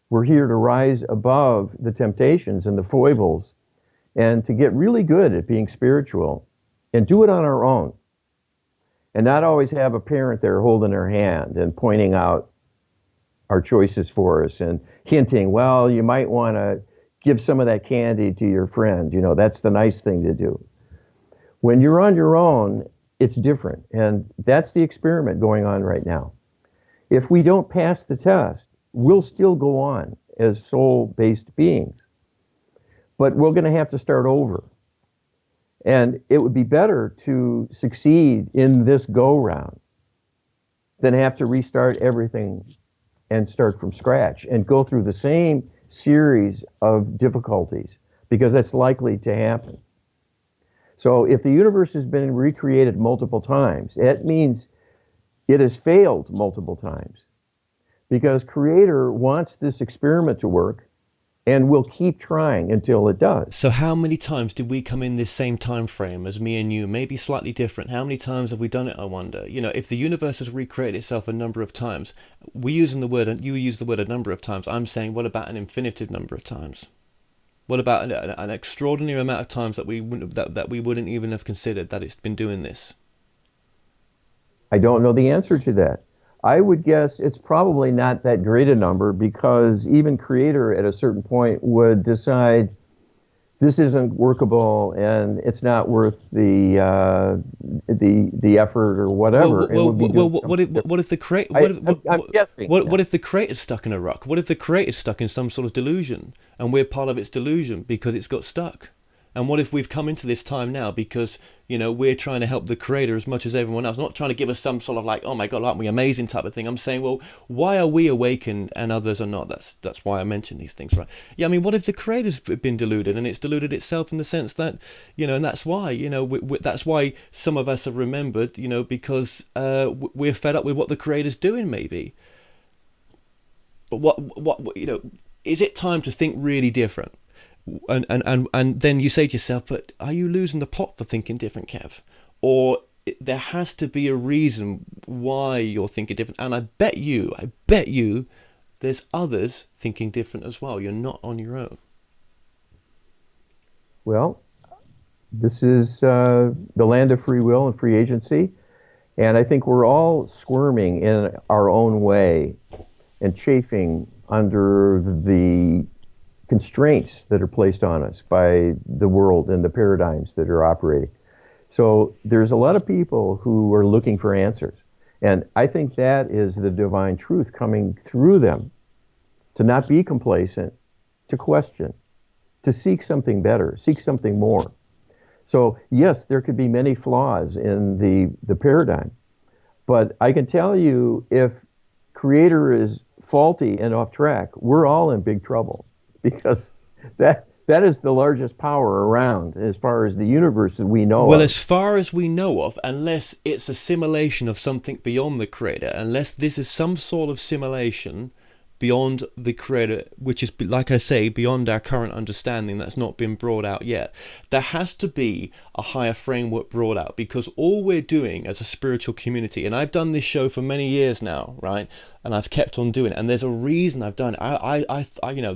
We're here to rise above the temptations and the foibles and to get really good at being spiritual and do it on our own. And not always have a parent there holding our hand and pointing out our choices for us and hinting, well, you might want to give some of that candy to your friend. You know, that's the nice thing to do. When you're on your own, it's different. And that's the experiment going on right now. If we don't pass the test, we'll still go on as soul-based beings. But we're going to have to start over. And it would be better to succeed in this go-round than have to restart everything and start from scratch and go through the same series of difficulties, because that's likely to happen. So if the universe has been recreated multiple times, it means it has failed multiple times, because Creator wants this experiment to work and will keep trying until it does. So how many times did we come in this same time frame as me and you, maybe slightly different? How many times have we done it, I wonder? You know, if the universe has recreated itself a number of times, you use the word a number of times, I'm saying, what about an infinitive number of times? What about an extraordinary amount of times that we wouldn't even have considered that it's been doing this? I don't know the answer to that. I would guess it's probably not that great a number, because even Creator at a certain point would decide this isn't workable and it's not worth the effort or whatever. What if the creator's stuck in a rock? What if the creator's stuck in some sort of delusion and we're part of its delusion because it's got stuck? And what if we've come into this time now because, you know, we're trying to help the creator as much as everyone else, not trying to give us some sort of like, oh my God, aren't we amazing type of thing. I'm saying, well, why are we awakened and others are not? That's why I mention these things, right? Yeah, I mean, what if the creator's been deluded and it's deluded itself in the sense that, you know, and that's why, you know, that's why some of us are remembered, you know, because we're fed up with what the creator's doing maybe. But what you know, is it time to think really different? And then you say to yourself, but are you losing the plot for thinking different, Kev? Or there has to be a reason why you're thinking different. And I bet you there's others thinking different as well. You're not on your own. Well, this is the land of free will and free agency. And I think we're all squirming in our own way and chafing under the constraints that are placed on us by the world and the paradigms that are operating. So there's a lot of people who are looking for answers. And I think that is the divine truth coming through them, to not be complacent, to question, to seek something better, seek something more. So yes, there could be many flaws in the paradigm, but I can tell you, if Creator is faulty and off track, we're all in big trouble. Because that is the largest power around as far as the universe that we know of. Well, as far as we know of, unless it's a simulation of something beyond the creator, unless this is some sort of simulation beyond the creator, which is, like I say, beyond our current understanding, that's not been brought out yet, there has to be a higher framework brought out, because all we're doing as a spiritual community, and I've done this show for many years now, right, and I've kept on doing it, and there's a reason I've done it. I you know,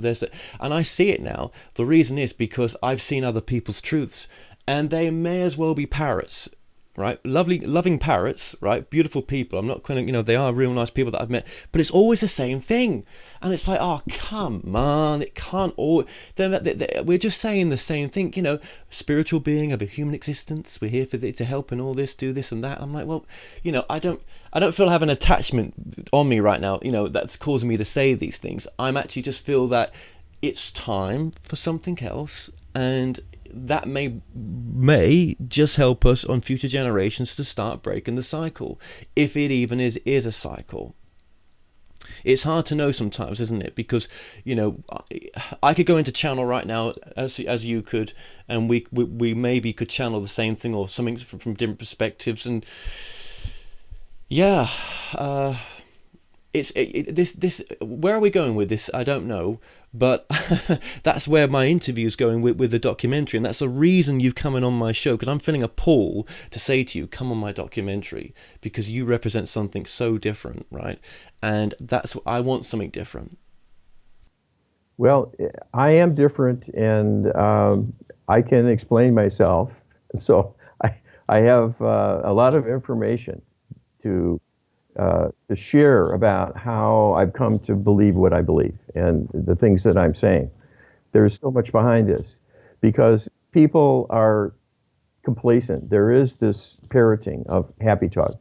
and I see it now. The reason is because I've seen other people's truths, and they may as well be parrots, right? Loving parrots, right? Beautiful people. I'm not kind of, you know, they are real nice people that I've met, but it's always the same thing. And it's like, oh, come on, it can't all, we're just saying the same thing, you know, spiritual being of a human existence. We're here to help and all this, do this and that. I'm like, well, you know, I don't feel I have an attachment on me right now, you know, that's causing me to say these things. I'm actually just feel that it's time for something else. and that may just help us on future generations to start breaking the cycle, if it even is a cycle. It's hard to know sometimes, isn't it? Because, you know, I could go into channel right now as you could, and we maybe could channel the same thing or something from different perspectives. And yeah, this where are we going with this? I don't know, but that's where my interview is going with the documentary, and that's the reason you've come in on my show, because I'm feeling a pull to say to you, come on my documentary, because you represent something so different, right? And that's what I want, something different. Well, I am different, and I can explain myself. So I have a lot of information to share about how I've come to believe what I believe and the things that I'm saying. There's so much behind this because people are complacent. There is this parroting of happy talk.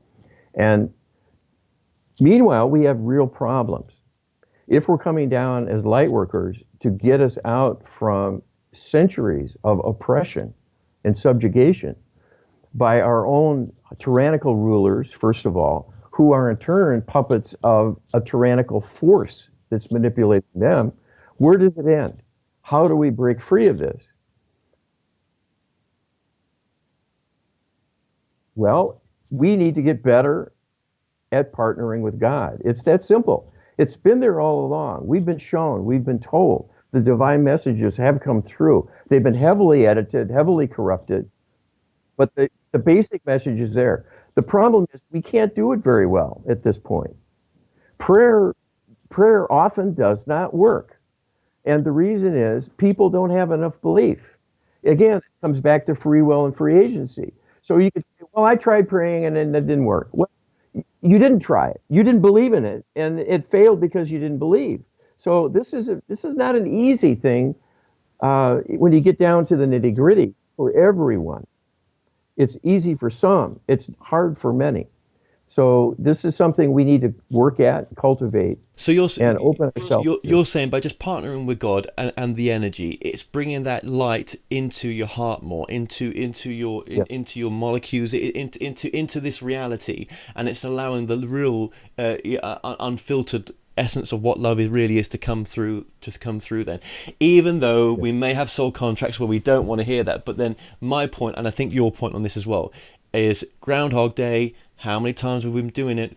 And meanwhile, we have real problems. If we're coming down as light workers to get us out from centuries of oppression and subjugation by our own tyrannical rulers, first of all, who are in turn puppets of a tyrannical force that's manipulating them, where does it end? How do we break free of this? Well, we need to get better at partnering with God. It's that simple. It's been there all along. We've been shown, we've been told. The divine messages have come through. They've been heavily edited, heavily corrupted, but the basic message is there. The problem is we can't do it very well at this point. Prayer often does not work. And the reason is people don't have enough belief. Again, it comes back to free will and free agency. So you could say, well, I tried praying and it didn't work. Well, you didn't try it. You didn't believe in it. And it failed because you didn't believe. So this is not an easy thing when you get down to the nitty gritty for everyone. It's easy for some. It's hard for many. So this is something we need to work at, cultivate, and open ourselves. You're saying by just partnering with God and the energy, it's bringing that light into your heart more, into your molecules, into this reality, and it's allowing the real unfiltered essence of what love really is to come through then, even though we may have soul contracts where we don't want to hear that. But then my point, and I think your point on this as well, is Groundhog Day. How many times have we been doing it?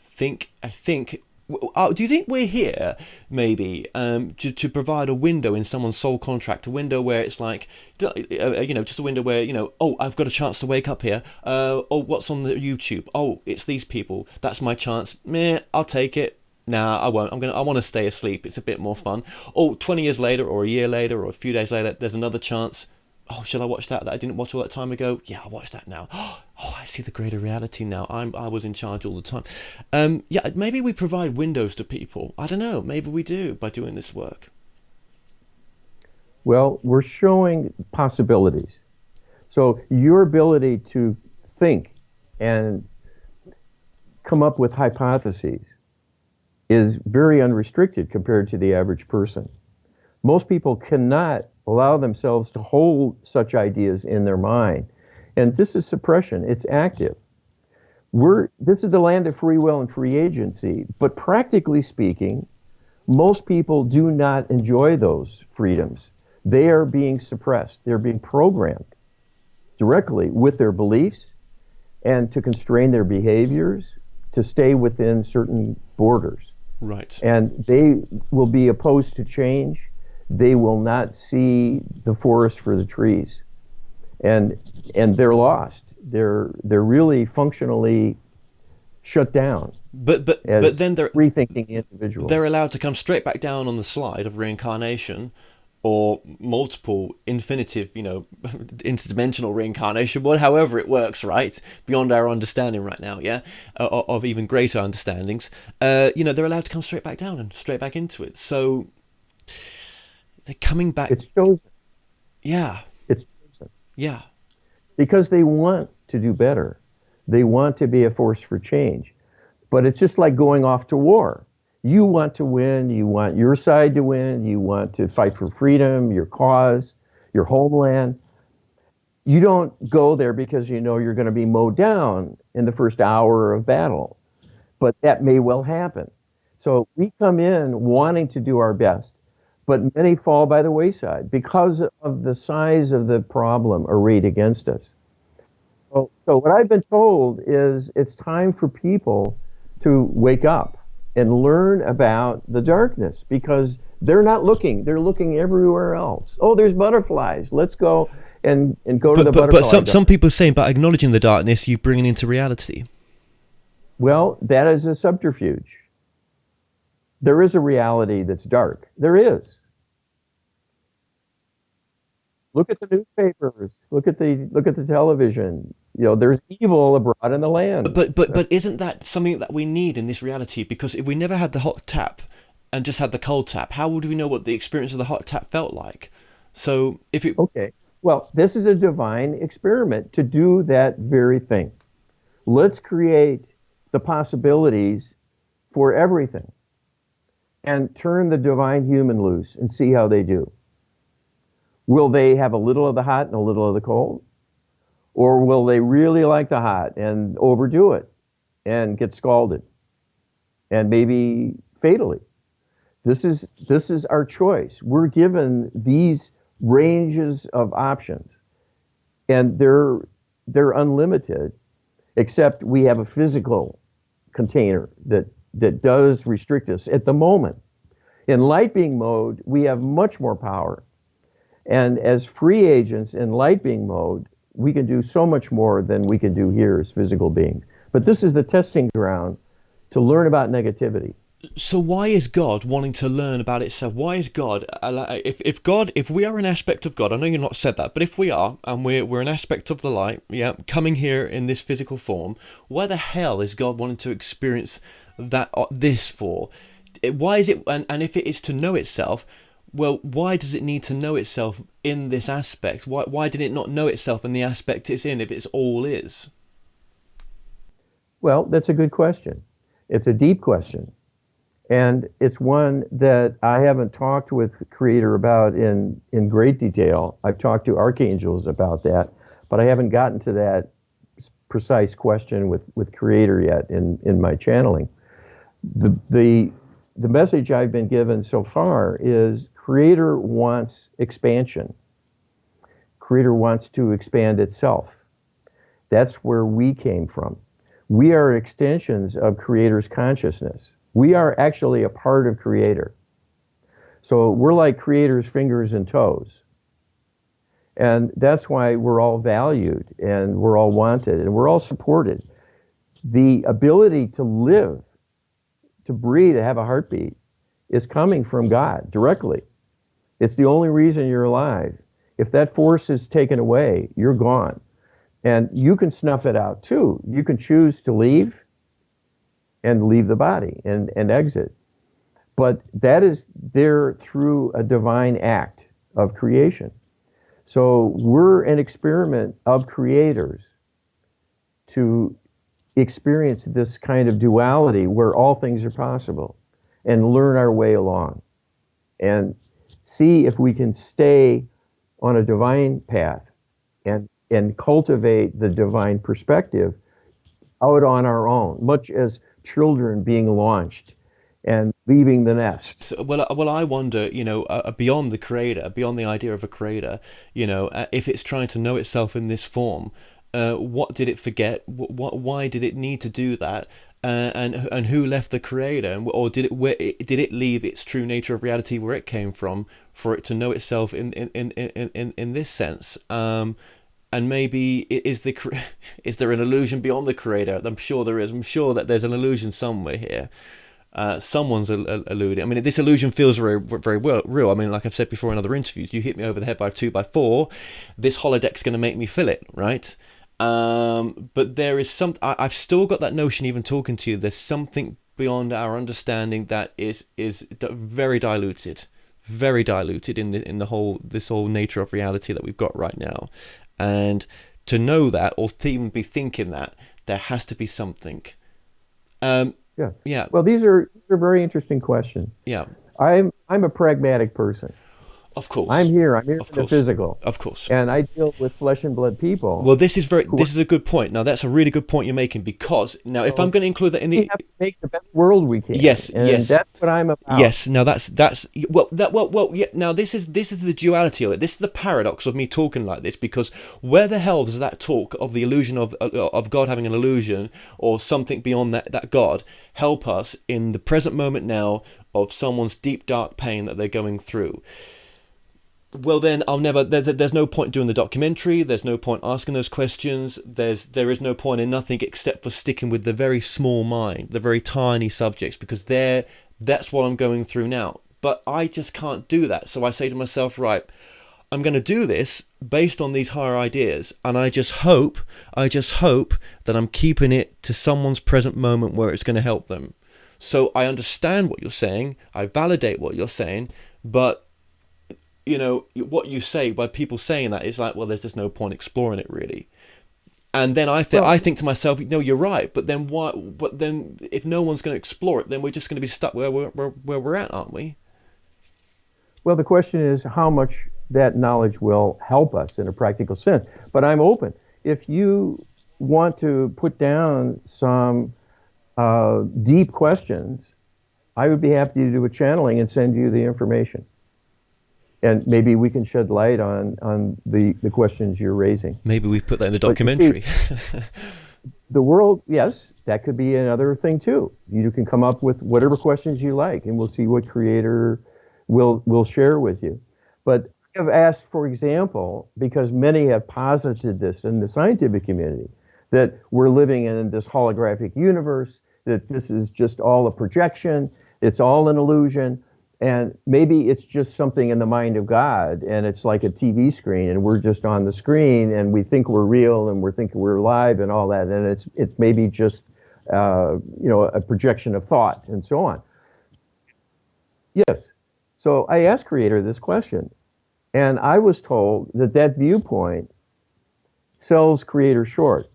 I think do you think we're here maybe to provide a window in someone's soul contract, a window where it's like just a window where oh, I've got a chance to wake up here, oh, what's on the YouTube, oh, it's these people, that's my chance, meh, I'll take it. Nah, I won't. I want to stay asleep. It's a bit more fun. Oh, 20 years later or a year later or a few days later, there's another chance. Oh, shall I watch that I didn't watch all that time ago? Yeah, I'll watch that now. Oh, I see the greater reality now. I was in charge all the time. Yeah, maybe we provide windows to people. I don't know. Maybe we do by doing this work. Well, we're showing possibilities. So your ability to think and come up with hypotheses is very unrestricted compared to the average person. Most people cannot allow themselves to hold such ideas in their mind. And this is suppression. It's active. This is the land of free will and free agency, but practically speaking, most people do not enjoy those freedoms. They are being suppressed. They're being programmed directly with their beliefs and to constrain their behaviors to stay within certain borders. Right. And they will be opposed to change. They will not see the forest for the trees. And they're lost. They're really functionally shut down. But then they're rethinking individuals. They're allowed to come straight back down on the slide of reincarnation or multiple infinitive, interdimensional reincarnation, however it works, right? Beyond our understanding right now, yeah? Of even greater understandings. They're allowed to come straight back down and straight back into it. So they're coming back. It's chosen. Yeah. It's chosen. Yeah. Because they want to do better. They want to be a force for change. But it's just like going off to war. You want to win, you want your side to win, you want to fight for freedom, your cause. your homeland. You don't go there because you know you're going to be mowed down in the first hour of battle, but that may well happen. So we come in wanting to do our best, but many fall by the wayside because of the size of the problem arrayed against us. So what I've been told is it's time for people to wake up and learn about the darkness, because they're not looking. They're looking everywhere else. Oh, there's butterflies. Let's go and go to the butterfly. But some people are saying, by acknowledging the darkness, you bring it into reality. Well, that is a subterfuge. There is a reality that's dark. There is. Look at the newspapers. Look at the television. You know, there's evil abroad in the land. But isn't that something that we need in this reality? Because if we never had the hot tap and just had the cold tap, how would we know what the experience of the hot tap felt like? So if it... Okay. Well, this is a divine experiment to do that very thing. Let's create the possibilities for everything and turn the divine human loose and see how they do. Will they have a little of the hot and a little of the cold? Or will they really like the hot and overdo it and get scalded and maybe fatally? This is our choice. We're given these ranges of options, and they're unlimited, except we have a physical container that does restrict us at the moment. In light being mode, we have much more power. And as free agents in light being mode, we can do so much more than we can do here as physical beings. But this is the testing ground to learn about negativity. So why is God wanting to learn about itself? Why is God, if we are an aspect of God, I know you've not said that, but if we are, and we're an aspect of the light, yeah, coming here in this physical form, why the hell is God wanting to experience this for? Why is it, and if it is to know itself, well, why does it need to know itself in this aspect? Why did it not know itself in the aspect it's in if it's all is? Well, that's a good question. It's a deep question. And it's one that I haven't talked with Creator about in great detail. I've talked to archangels about that, but I haven't gotten to that precise question with Creator yet in my channeling. The message I've been given so far is Creator wants expansion. Creator wants to expand itself. That's where we came from. We are extensions of Creator's consciousness. We are actually a part of Creator. So we're like Creator's fingers and toes. And that's why we're all valued and we're all wanted and we're all supported. The ability to live, to breathe, to have a heartbeat is coming from God directly. It's the only reason you're alive. If that force is taken away, you're gone. And you can snuff it out too. You can choose to leave and leave the body and exit. But that is there through a divine act of creation. So we're an experiment of creators to experience this kind of duality where all things are possible and learn our way along and see if we can stay on a divine path and cultivate the divine perspective out on our own, much as children being launched and leaving the nest. So, well, I wonder, beyond the creator, beyond the idea of a creator, if it's trying to know itself in this form, what did it forget? Why did it need to do that? And who left the creator? Or did it leave its true nature of reality where it came from for it to know itself in this sense? And maybe is there an illusion beyond the creator? I'm sure there is. I'm sure that there's an illusion somewhere here. Someone's alluding. I mean, this illusion feels very, very real. I mean, like I've said before in other interviews, you hit me over the head by a 2x4. This holodeck's going to make me feel it, right? But there is I've still got that notion, even talking to you, there's something beyond our understanding that is very diluted in this whole nature of reality that we've got right now. And to know that, or even be thinking that, there has to be something. Yeah. Well, these are very interesting questions. Yeah. I'm a pragmatic person. Of course. I'm here Of in the course. physical, Of course. and I deal with flesh and blood people Well, this is who a good point. Now, that's a really good point you're making, because now, if I'm so going to include that in we the, have to make the best world we can, yes, and yes, that's what I'm about. yes. Now yeah. Now, this is the duality of it. This is the paradox of me talking like this, because where the hell does that talk of the illusion of God having an illusion, or something beyond that God, help us in the present moment now of someone's deep dark pain that they're going through? Well, then I'll never. There's no point doing the documentary. There's no point asking those questions. There is no point in nothing except for sticking with the very small mind, the very tiny subjects, because that's what I'm going through now. But I just can't do that. So I say to myself, right, I'm going to do this based on these higher ideas, and I just hope that I'm keeping it to someone's present moment where it's going to help them. So I understand what you're saying. I validate what you're saying, but what you say by people saying that is like, well, there's just no point exploring it really. And then I think to myself, no, you're right, but then why? But then if no one's going to explore it, then we're just going to be stuck where we're at, aren't we? Well, the question is how much that knowledge will help us in a practical sense. But I'm open. If you want to put down some deep questions, I would be happy to do a channeling and send you the information. And maybe we can shed light on the questions you're raising. Maybe we put that in the documentary. The world, yes, that could be another thing too. You can come up with whatever questions you like, and we'll see what creator will share with you. But I have asked, for example, because many have posited this in the scientific community, that we're living in this holographic universe, that this is just all a projection, it's all an illusion. And maybe it's just something in the mind of God, and it's like a TV screen, and we're just on the screen, and we think we're real, and we think we're alive, and all that, and it's maybe just a projection of thought, and so on. Yes. So I asked Creator this question, and I was told that viewpoint sells Creator short,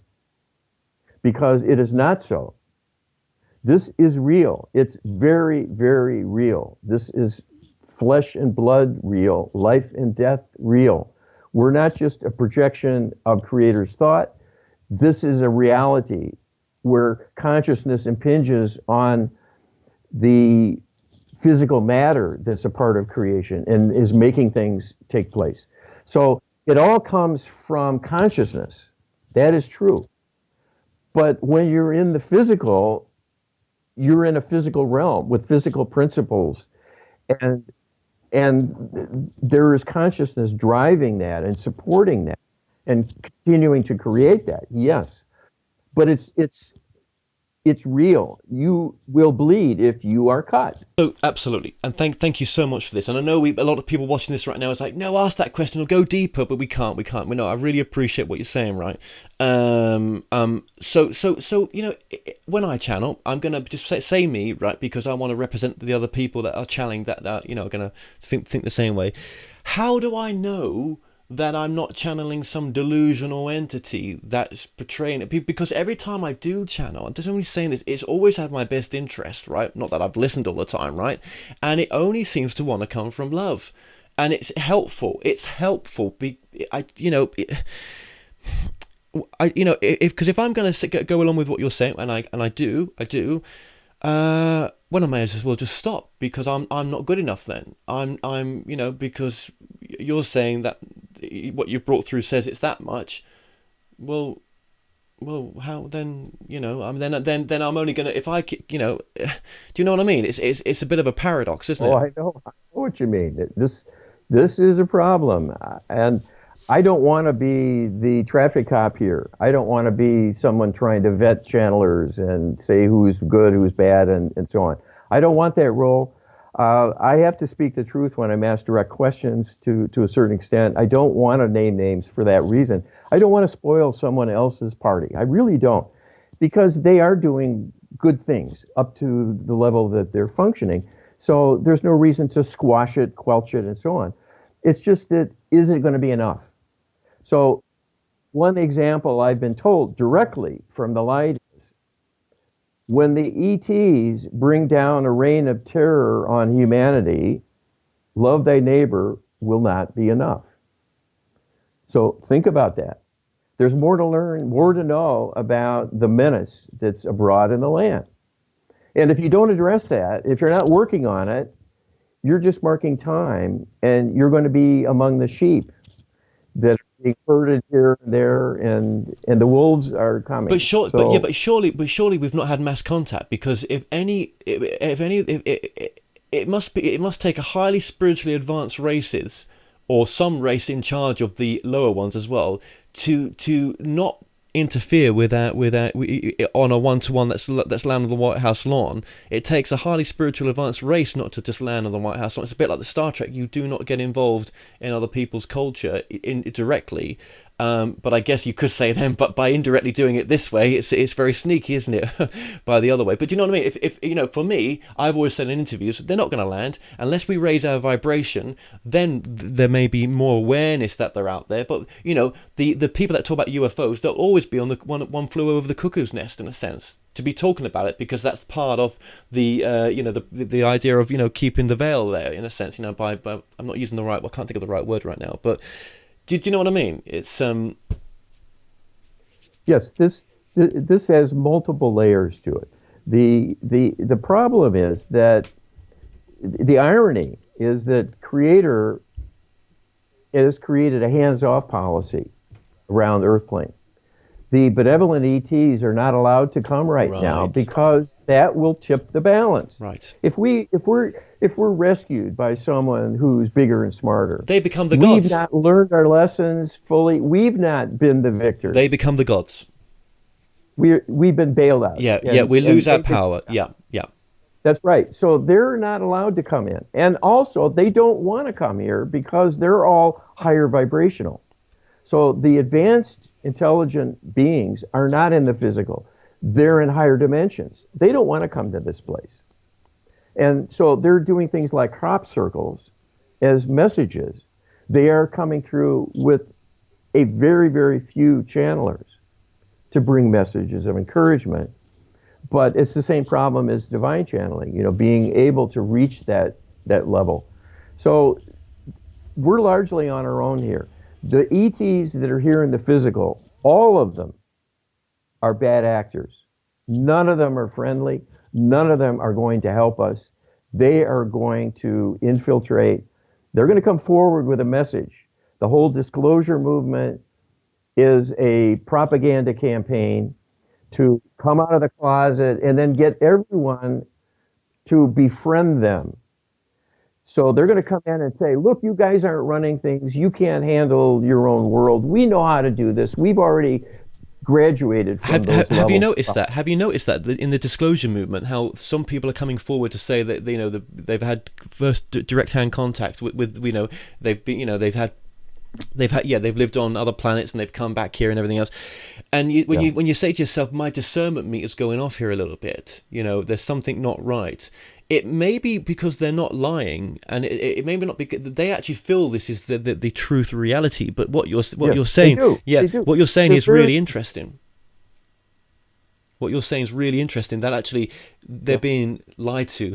because it is not so. This is real. It's very, very real. This is flesh and blood real, life and death real. We're not just a projection of Creator's thought. This is a reality where consciousness impinges on the physical matter that's a part of creation and is making things take place. So it all comes from consciousness. That is true. But when you're in the physical, you're in a physical realm with physical principles, and there is consciousness driving that and supporting that and continuing to create that. Yes, but it's real. You will bleed if you are cut. So absolutely, and thank you so much for this. And I know a lot of people watching this right now is like, no, ask that question or go deeper, but we can't. No, I really appreciate what you're saying, right? So when I channel, I'm gonna just say me, right, because I want to represent the other people that are channeling that are gonna think the same way. How do I know that I'm not channeling some delusional entity that's portraying it? Because every time I do channel, I'm just only saying this, it's always had my best interest, right? Not that I've listened all the time, right? And it only seems to want to come from love, and it's helpful. It's helpful. If I'm going to go along with what you're saying, and I do. Well, I may as well just stop, because I'm not good enough then. I'm because you're saying that what you've brought through says it's that much. Well, how then? Then I'm only gonna, if I do you know what I mean? It's a bit of a paradox, isn't it? I know what you mean. This is a problem, and I don't want to be the traffic cop here. I don't want to be someone trying to vet channelers and say who's good, who's bad, and so on. I don't want that role. I have to speak the truth when I'm asked direct questions to a certain extent. I don't want to name names for that reason. I don't want to spoil someone else's party. I really don't, because they are doing good things up to the level that they're functioning. So there's no reason to squash it, quelch it, and so on. It's just that, is it going to be enough? So one example I've been told directly from the light is, when the ETs bring down a reign of terror on humanity, love thy neighbor will not be enough. So think about that. There's more to learn, more to know about the menace that's abroad in the land. And if you don't address that, if you're not working on it, you're just marking time, and you're going to be among the sheep that are being herded here and there, and the wolves are coming. But surely we've not had mass contact, because it must take a highly spiritually advanced races, or some race in charge of the lower ones as well, to not interfere with that on a one-to-one that's land on the White House lawn. It takes a highly spiritual advanced race not to just land on the White House lawn. It's a bit like the Star Trek. You do not get involved in other people's culture directly. But I guess you could say then, but by indirectly doing it this way, it's very sneaky, isn't it? By the other way. But do you know what I mean? If for me, I've always said in interviews, they're not going to land unless we raise our vibration. Then there may be more awareness that they're out there. But the people that talk about UFOs, they'll always be on the one flew over the cuckoo's nest, in a sense, to be talking about it, because that's part of the the idea of keeping the veil there, in a sense. By I'm not using I can't think of the right word right now, but. Do you know what I mean? It's Yes, this has multiple layers to it. The problem is that the irony is that Creator has created a hands-off policy around Earth plane. The benevolent ETs are not allowed to come right now, because that will tip the balance. Right. If we're rescued by someone who's bigger and smarter, they become the gods. We've not learned our lessons fully. We've not been the victors. They become the gods. We've been bailed out. Yeah, we lose our power. Yeah. That's right. So they're not allowed to come in. And also, they don't want to come here because they're all higher vibrational. So the advanced intelligent beings are not in the physical. They're in higher dimensions. They don't want to come to this place. And so they're doing things like crop circles as messages. They are coming through with a very, very few channelers to bring messages of encouragement. But it's the same problem as divine channeling, being able to reach that level. So we're largely on our own here. The ETs that are here in the physical, all of them are bad actors. None of them are friendly. None of them are going to help us. They are going to infiltrate. They're going to come forward with a message. The whole disclosure movement is a propaganda campaign to come out of the closet and then get everyone to befriend them. So they're going to come in and say, look, you guys aren't running things. You can't handle your own world. We know how to do this. We've already graduated from those levels. Have you noticed that? Have you noticed that in the disclosure movement, how some people are coming forward to say that they've had first direct hand contact with they've lived on other planets and they've come back here and everything else. And when you say to yourself, my discernment meter's going off here a little bit, there's something not right. It may be because they're not lying, and it may not be they actually feel this is the truth reality. But what you're saying, what you're saying is really interesting. What you're saying is really interesting. That actually they're being lied to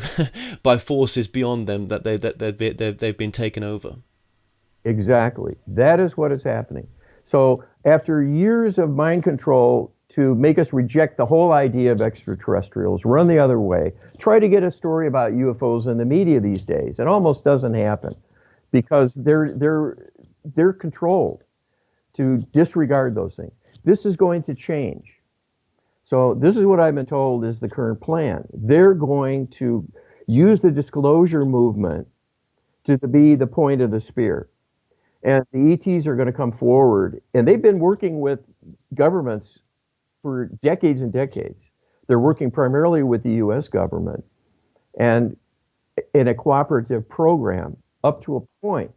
by forces beyond them, that they've been taken over. Exactly. That is what is happening. So after years of mind control to make us reject the whole idea of extraterrestrials, run the other way, try to get a story about UFOs in the media these days, it almost doesn't happen because they're controlled to disregard those things. This is going to change. So this is what I've been told is the current plan. They're going to use the disclosure movement to be the point of the spear. And the ETs are going to come forward, and they've been working with governments for decades and decades. They're working primarily with the U.S. government and in a cooperative program up to a point.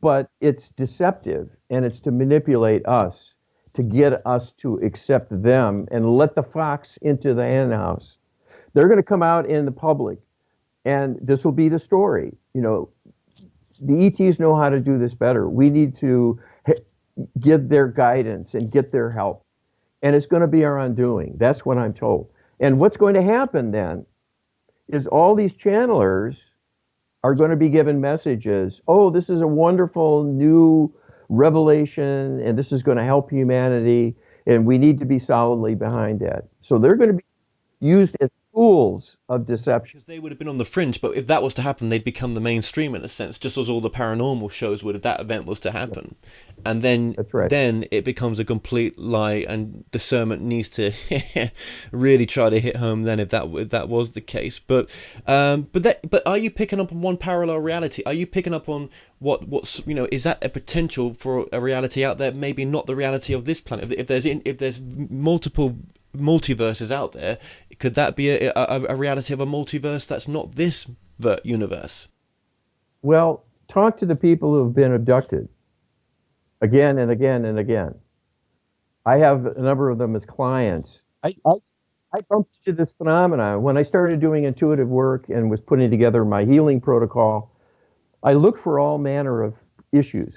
But it's deceptive, and it's to manipulate us, to get us to accept them and let the fox into the hen house. They're going to come out in the public, and this will be the story. The ETs know how to do this better. We need to give their guidance and get their help. And it's going to be our undoing. That's what I'm told. And what's going to happen then is all these channelers are going to be given messages. Oh, this is a wonderful new revelation, and this is going to help humanity, and we need to be solidly behind that. So they're going to be used as tools of deception. Because they would have been on the fringe, but if that was to happen, they'd become the mainstream in a sense, just as all the paranormal shows would if that event was to happen. And then, That's right. then it becomes a complete lie, and discernment needs to really try to hit home. Then, if that was the case, but are you picking up on one parallel reality? Are you picking up on what's is that a potential for a reality out there? Maybe not the reality of this planet. If there's multiple multiverses out there, could that be a reality of a multiverse that's not this universe? Well, talk to the people who have been abducted again and again and again. I have a number of them as clients. I bumped into this phenomenon when I started doing intuitive work and was putting together my healing protocol. I looked for all manner of issues,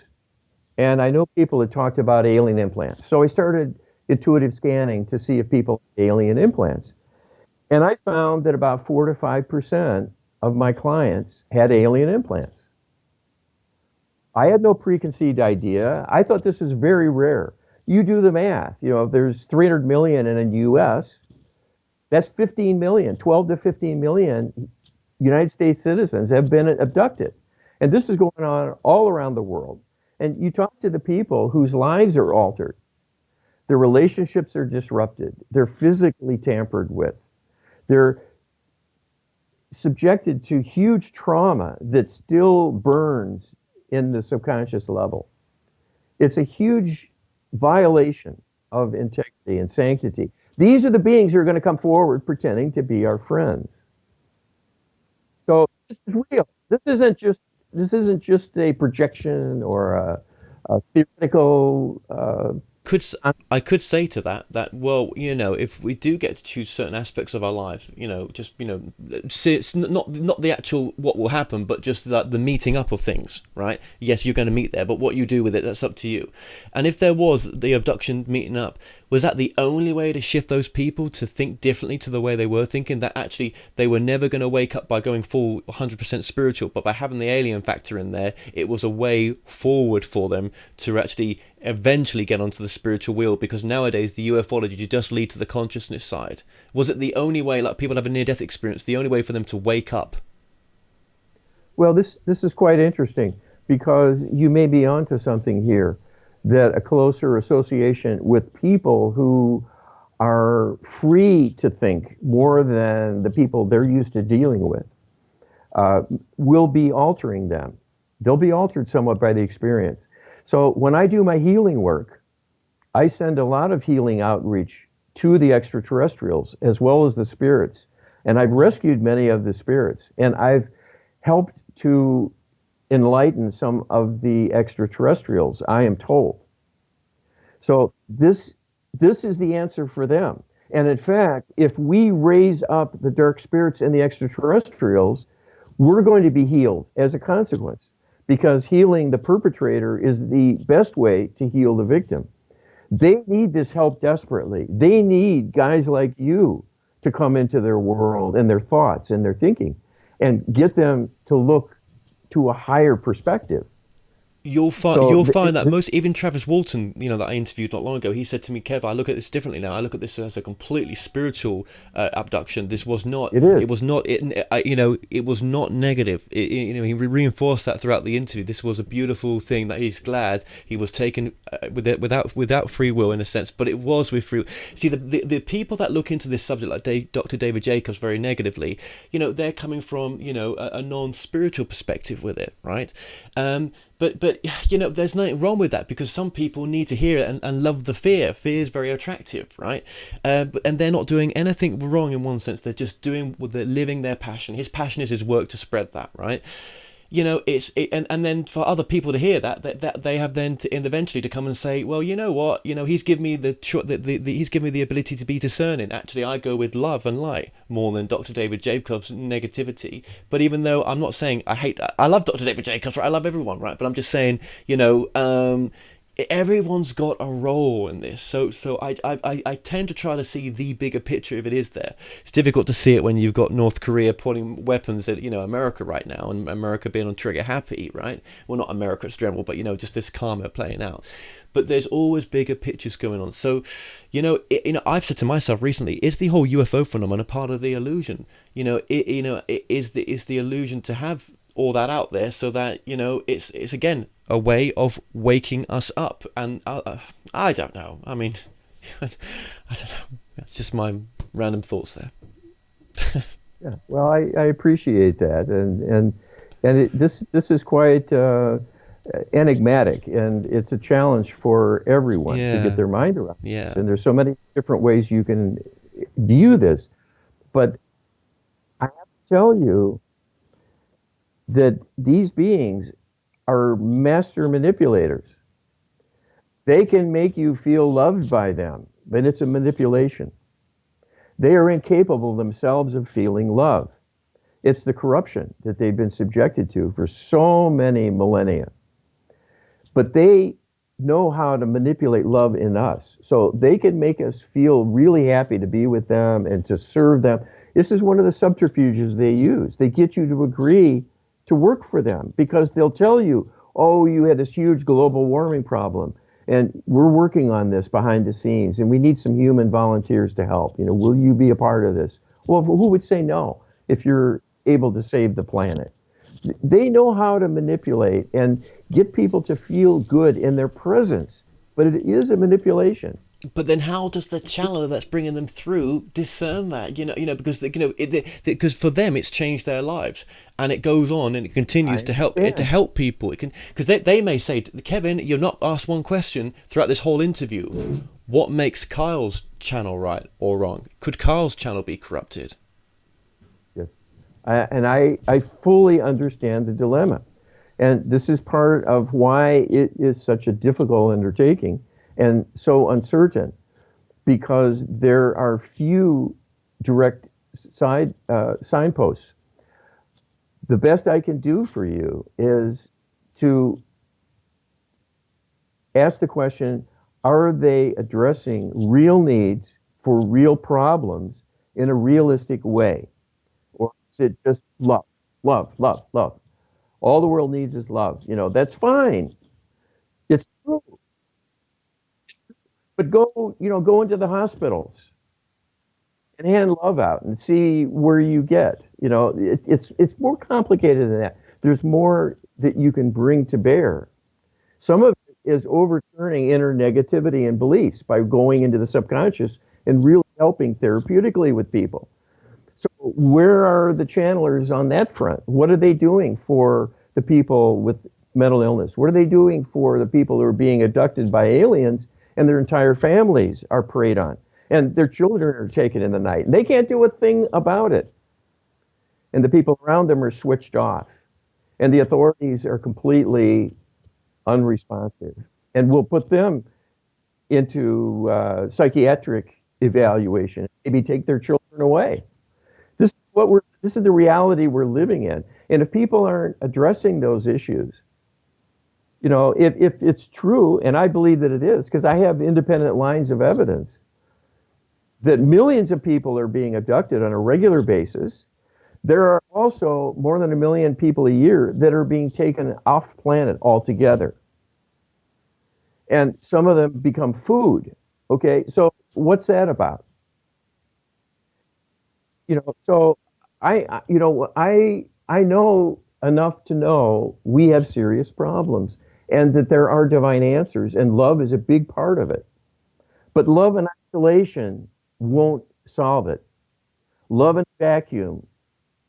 and I know people had talked about alien implants, so I started intuitive scanning to see if people had alien implants. And I found that about 4 to 5% of my clients had alien implants. I had no preconceived idea. I thought this was very rare. You do the math. If there's 300 million in the US, that's 15 million, 12 to 15 million United States citizens have been abducted. And this is going on all around the world. And you talk to the people whose lives are altered. Their relationships are disrupted. They're physically tampered with. They're subjected to huge trauma that still burns in the subconscious level. It's a huge violation of integrity and sanctity. These are the beings who are going to come forward pretending to be our friends. So this is real. This isn't just a projection or a theoretical I could say to that well, if we do get to choose certain aspects of our life, see, it's not the actual what will happen, but just the meeting up of things, right? Yes, you're going to meet there, but what you do with it, that's up to you. And if there was the abduction meeting up, was that the only way to shift those people to think differently to the way they were thinking, that actually they were never going to wake up by going full 100% spiritual, but by having the alien factor in there, it was a way forward for them to actually eventually get onto the spiritual wheel? Because nowadays the ufology just lead to the consciousness side. Was it the only way, like people have a near-death experience, the only way for them to wake up? Well, this is quite interesting, because you may be onto something here, that a closer association with people who are free to think more than the people they're used to dealing with will be altering them. They'll be altered somewhat by the experience. So when I do my healing work, I send a lot of healing outreach to the extraterrestrials as well as the spirits. And I've rescued many of the spirits, and I've helped to enlighten some of the extraterrestrials, I am told. So this is the answer for them. And in fact, if we raise up the dark spirits and the extraterrestrials, we're going to be healed as a consequence, because healing the perpetrator is the best way to heal the victim. They need this help desperately. They need guys like you to come into their world and their thoughts and their thinking and get them to look to a higher perspective. You'll find that most, even Travis Walton, that I interviewed not long ago, he said to me, Kev, I look at this differently now. I look at this as a completely spiritual abduction. This was not. It is. It was not. It was not negative. He reinforced that throughout the interview. This was a beautiful thing that he's glad he was taken without free will in a sense, but it was with free will. See, the people that look into this subject, like Dr. David Jacobs, very negatively, they're coming from a non-spiritual perspective with it, right? But there's nothing wrong with that, because some people need to hear it and love the fear. Fear is very attractive, right? And they're not doing anything wrong in one sense. They're just living their passion. His passion is his work to spread that, right? And then for other people to hear that they have then to eventually to come and say, well, you know what, he's given me he's given me the ability to be discerning. Actually, I go with love and light more than Dr. David Jacobs' negativity. But even though I'm not saying I love Dr. David Jacobs, right? I love everyone, right? But I'm just saying, everyone's got a role in this. So I tend to try to see the bigger picture if it is there. It's difficult to see it when you've got North Korea pointing weapons at, America right now, and America being on trigger happy, right? Well, not America's general, but just this karma playing out. But there's always bigger pictures going on. So, I've said to myself recently, is the whole UFO phenomenon a part of the illusion? Is the illusion to have all that out there so that it's again a way of waking us up? And I don't know. I mean, I don't know. It's just my random thoughts there. Yeah. Well, I appreciate that, and this is quite enigmatic, and it's a challenge for everyone to get their mind around this. And there's so many different ways you can view this, but I have to tell you that these beings are master manipulators. They can make you feel loved by them, but it's a manipulation. They are incapable themselves of feeling love. It's the corruption that they've been subjected to for so many millennia. But they know how to manipulate love in us. So they can make us feel really happy to be with them and to serve them. This is one of the subterfuges they use. They get you to agree to work for them because they'll tell you, oh, you had this huge global warming problem, and we're working on this behind the scenes, and we need some human volunteers to help. Will you be a part of this? Well, who would say no if you're able to save the planet? They know how to manipulate and get people to feel good in their presence, but it is a manipulation. But then, how does the channeler that's bringing them through discern that? Because for them it's changed their lives, and it goes on and it continues to help people. It can, because they may say, Kevin, you're not asked one question throughout this whole interview. What makes Karl's channel right or wrong? Could Karl's channel be corrupted? Yes, and I fully understand the dilemma, and this is part of why it is such a difficult undertaking and so uncertain, because there are few direct signposts. The best I can do for you is to ask the question, are they addressing real needs for real problems in a realistic way? Or is it just love, love, love, love? All the world needs is love. That's fine. It's true. But go into the hospitals and hand love out and see where you get. It's more complicated than that. There's more that you can bring to bear. Some of it is overturning inner negativity and beliefs by going into the subconscious and really helping therapeutically with people. So where are the channelers on that front? What are they doing for the people with mental illness? What are they doing for the people who are being abducted by aliens and their entire families are preyed on, and their children are taken in the night, and they can't do a thing about it, and the people around them are switched off, and the authorities are completely unresponsive, and will put them into psychiatric evaluation, maybe take their children away. This is the reality we're living in, and if people aren't addressing those issues, if it's true, and I believe that it is, because I have independent lines of evidence that millions of people are being abducted on a regular basis. There are also more than 1 million people a year that are being taken off planet altogether. And some of them become food. Okay, so what's that about? So I know enough to know we have serious problems, and that there are divine answers, and love is a big part of it. But love in isolation won't solve it. Love in a vacuum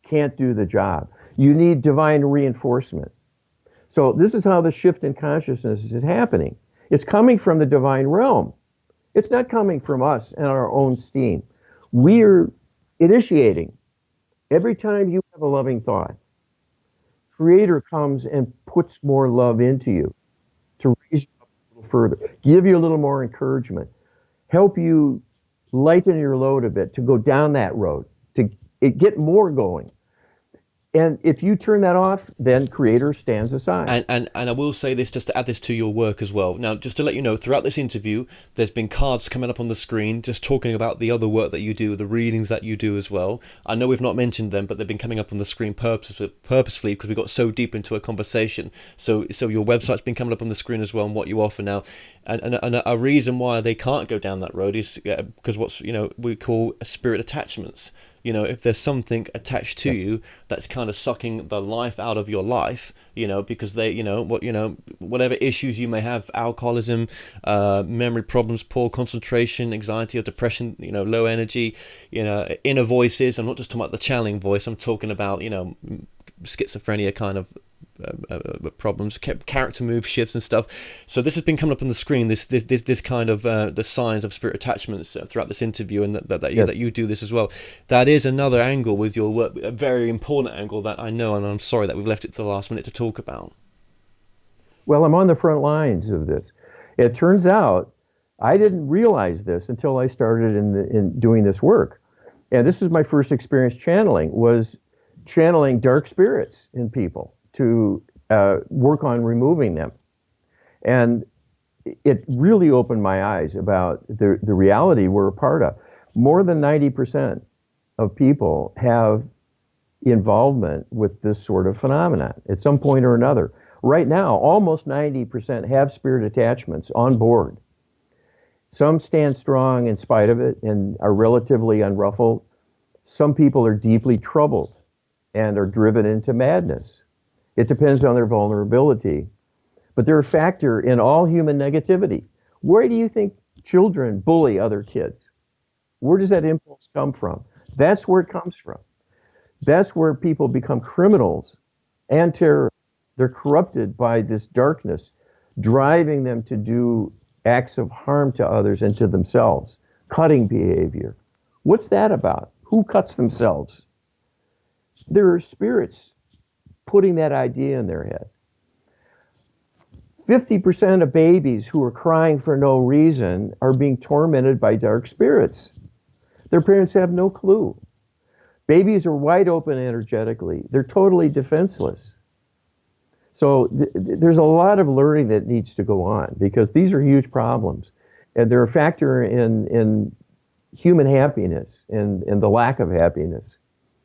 can't do the job. You need divine reinforcement. So this is how the shift in consciousness is happening. It's coming from the divine realm. It's not coming from us and our own steam. We're initiating. Every time you have a loving thought, Creator comes and puts more love into you to raise you up a little further, give you a little more encouragement, help you lighten your load a bit to go down that road, to get more going. And if you turn that off, then creator stands aside. And I will say this just to add this to your work as well. Now, just to let you know, throughout this interview, there's been cards coming up on the screen just talking about the other work that you do, the readings that you do as well. I know we've not mentioned them, but they've been coming up on the screen purposefully because we got so deep into a conversation. So your website's been coming up on the screen as well and what you offer now. And a reason why they can't go down that road is because what's we call spirit attachments. If there's something attached to you that's kind of sucking the life out of your life, because they, whatever issues you may have, alcoholism, memory problems, poor concentration, anxiety or depression, low energy, inner voices. I'm not just talking about the channeling voice. I'm talking about, schizophrenia kind of problems, character move shifts and stuff. So this has been coming up on the screen, this kind of the signs of spirit attachments throughout this interview, and that you do this as well. That is another angle with your work, a very important angle that I know, and I'm sorry that we've left it to the last minute to talk about. Well, I'm on the front lines of this. It turns out I didn't realize this until I started in doing this work. And this is my first experience was channeling dark spirits in people to work on removing them. And it really opened my eyes about the reality we're a part of. More than 90% of people have involvement with this sort of phenomenon at some point or another. Right now, almost 90% have spirit attachments on board. Some stand strong in spite of it and are relatively unruffled. Some people are deeply troubled and are driven into madness. It depends on their vulnerability. But they're a factor in all human negativity. Where do you think children bully other kids? Where does that impulse come from? That's where it comes from. That's where people become criminals and terrorists. They're corrupted by this darkness, driving them to do acts of harm to others and to themselves. Cutting behavior. What's that about? Who cuts themselves? There are spirits putting that idea in their head. 50% of babies who are crying for no reason are being tormented by dark spirits. Their parents have no clue. Babies are wide open energetically. They're totally defenseless. So there's a lot of learning that needs to go on because these are huge problems. And they're a factor in human happiness and the lack of happiness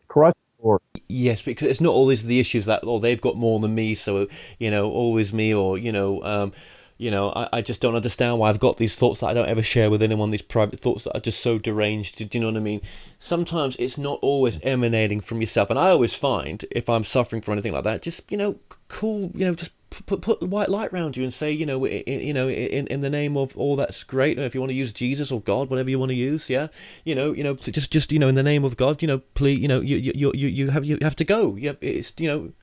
across the board. Yes, because it's not always the issues that, they've got more than me, so always me, or I just don't understand why I've got these thoughts that I don't ever share with anyone, these private thoughts that are just so deranged. Do you know what I mean? Sometimes it's not always emanating from yourself, and I always find if I'm suffering from anything like that, just just put white light around you and say, in the name of all that's great. If you want to use Jesus or God, whatever you want to use, just in the name of God, please, you have to go. It's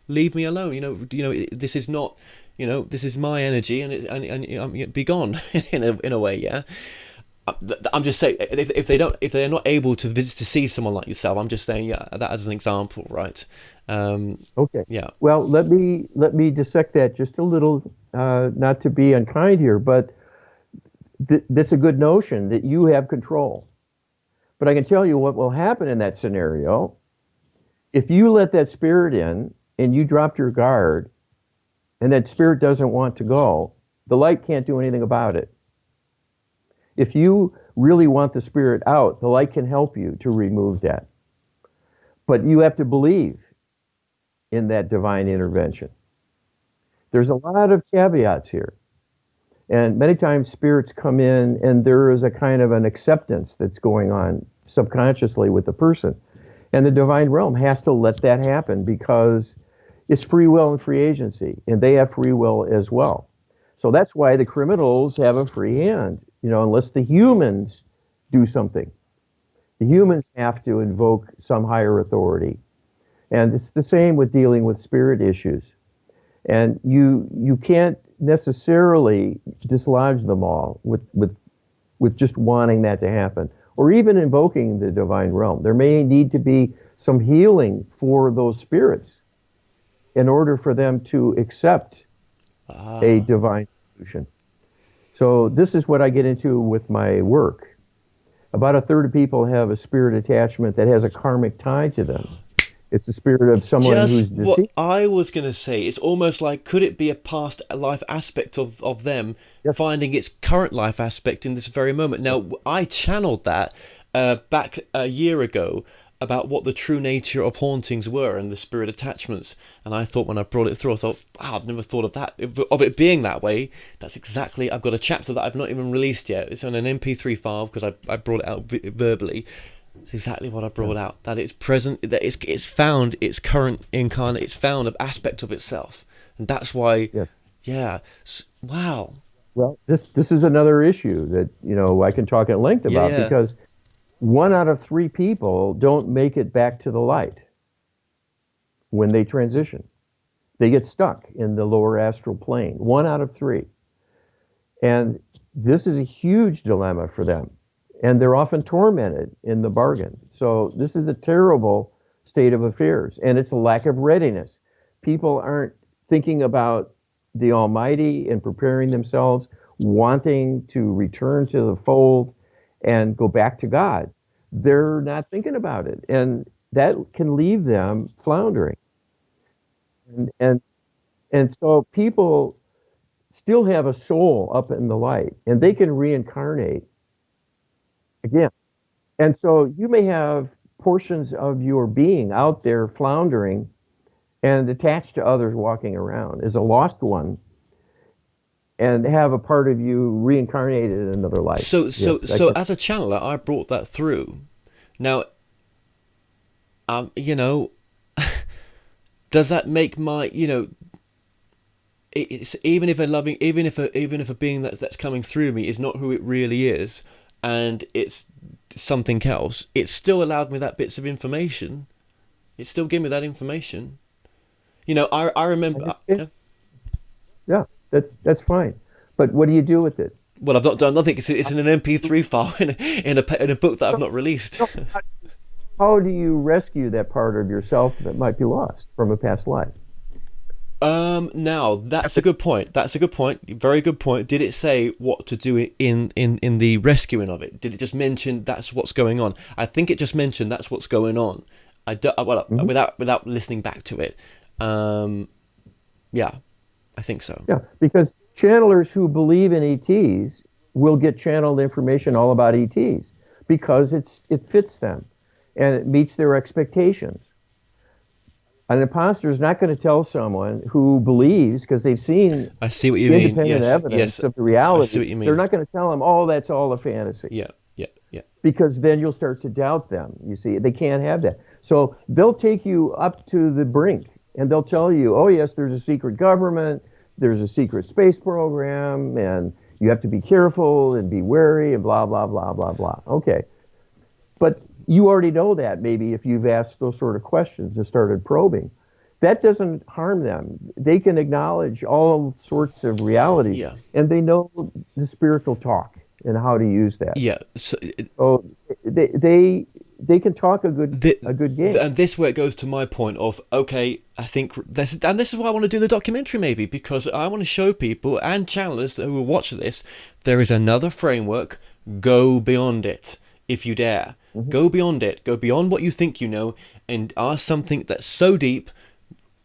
leave me alone. This is not, this is my energy, and be gone in a way. Yeah. I'm just saying, if they're not able to visit to see someone like yourself, I'm just saying, that as an example, right? Okay. Yeah. Well, let me dissect that just a little, not to be unkind here, but that's a good notion that you have control. But I can tell you what will happen in that scenario. If you let that spirit in and you dropped your guard, and that spirit doesn't want to go, the light can't do anything about it. If you really want the spirit out, the light can help you to remove that. But you have to believe in that divine intervention. There's a lot of caveats here. And many times spirits come in and there is a kind of an acceptance that's going on subconsciously with the person. And the divine realm has to let that happen because it's free will and free agency, and they have free will as well. So that's why the criminals have a free hand, unless the humans do something. The humans have to invoke some higher authority. And it's the same with dealing with spirit issues. And you can't necessarily dislodge them all with just wanting that to happen, or even invoking the divine realm. There may need to be some healing for those spirits in order for them to accept a divine solution. So this is what I get into with my work. About a third of people have a spirit attachment that has a karmic tie to them. It's the spirit of someone who's Just what deceased. I was going to say. It's almost like, could it be a past life aspect of them Yes. finding its current life aspect in this very moment? Now, I channeled that back a year ago about what the true nature of hauntings were and the spirit attachments. And I thought, when I brought it through, I thought, wow, I've never thought of that, of it being that way. That's exactly, I've got a chapter that I've not even released yet. It's on an MP3 file because I brought it out verbally. It's exactly what I brought out. That it's present, that it's found its current incarnate, it's found an aspect of itself. And that's why, Yes. yeah, wow. Well, this is another issue that, I can talk at length Yeah, about, yeah. because 1 out of 3 people don't make it back to the light when they transition. They get stuck in the lower astral plane. 1 out of 3. And this is a huge dilemma for them. And they're often tormented in the bargain. So this is a terrible state of affairs. And it's a lack of readiness. People aren't thinking about the Almighty and preparing themselves, wanting to return to the fold and go back to God. They're not thinking about it. And that can leave them floundering. And, and, and so people still have a soul up in the light, and they can reincarnate again. And so you may have portions of your being out there floundering and attached to others walking around as a lost one, and have a part of you reincarnated in another life. So Yes, as a channeler, I brought that through. Now, does that make my, it's even if a being that's coming through me is not who it really is, and it's something else, it still allowed me that bits of information. It still gave me that information. I remember. Yeah, that's fine. But what do you do with it? Well, I've not done nothing. It's in an MP3 file in a book that I've not released. How do you rescue that part of yourself that might be lost from a past life? Now that's a good point. That's a good point. Very good point. Did it say what to do in the rescuing of it? Did it just mention that's what's going on? I think it just mentioned that's what's going on. Without listening back to it. Yeah, I think so. Yeah, because channelers who believe in ETs will get channeled information all about ETs because it fits them and it meets their expectations. An imposter is not going to tell someone who believes, because they've seen I see what you mean. independent evidence of the reality. I see what you mean. They're not going to tell them, oh, that's all a fantasy. Yeah. Because then you'll start to doubt them. You see, they can't have that. So they'll take you up to the brink and they'll tell you, oh, yes, there's a secret government, there's a secret space program, and you have to be careful and be wary and blah, blah, blah, blah, blah. Okay. But you already know that, maybe, if you've asked those sort of questions and started probing. That doesn't harm them. They can acknowledge all sorts of realities, and they know the spiritual talk and how to use that. Yeah. So they can talk a good game. And this where it goes to my point of, okay, I think this is why I want to do the documentary, maybe, because I want to show people and channelers who will watch this, there is another framework. Go beyond it if you dare. Mm-hmm. Go beyond it. Go beyond what you think you know, and ask something that's so deep,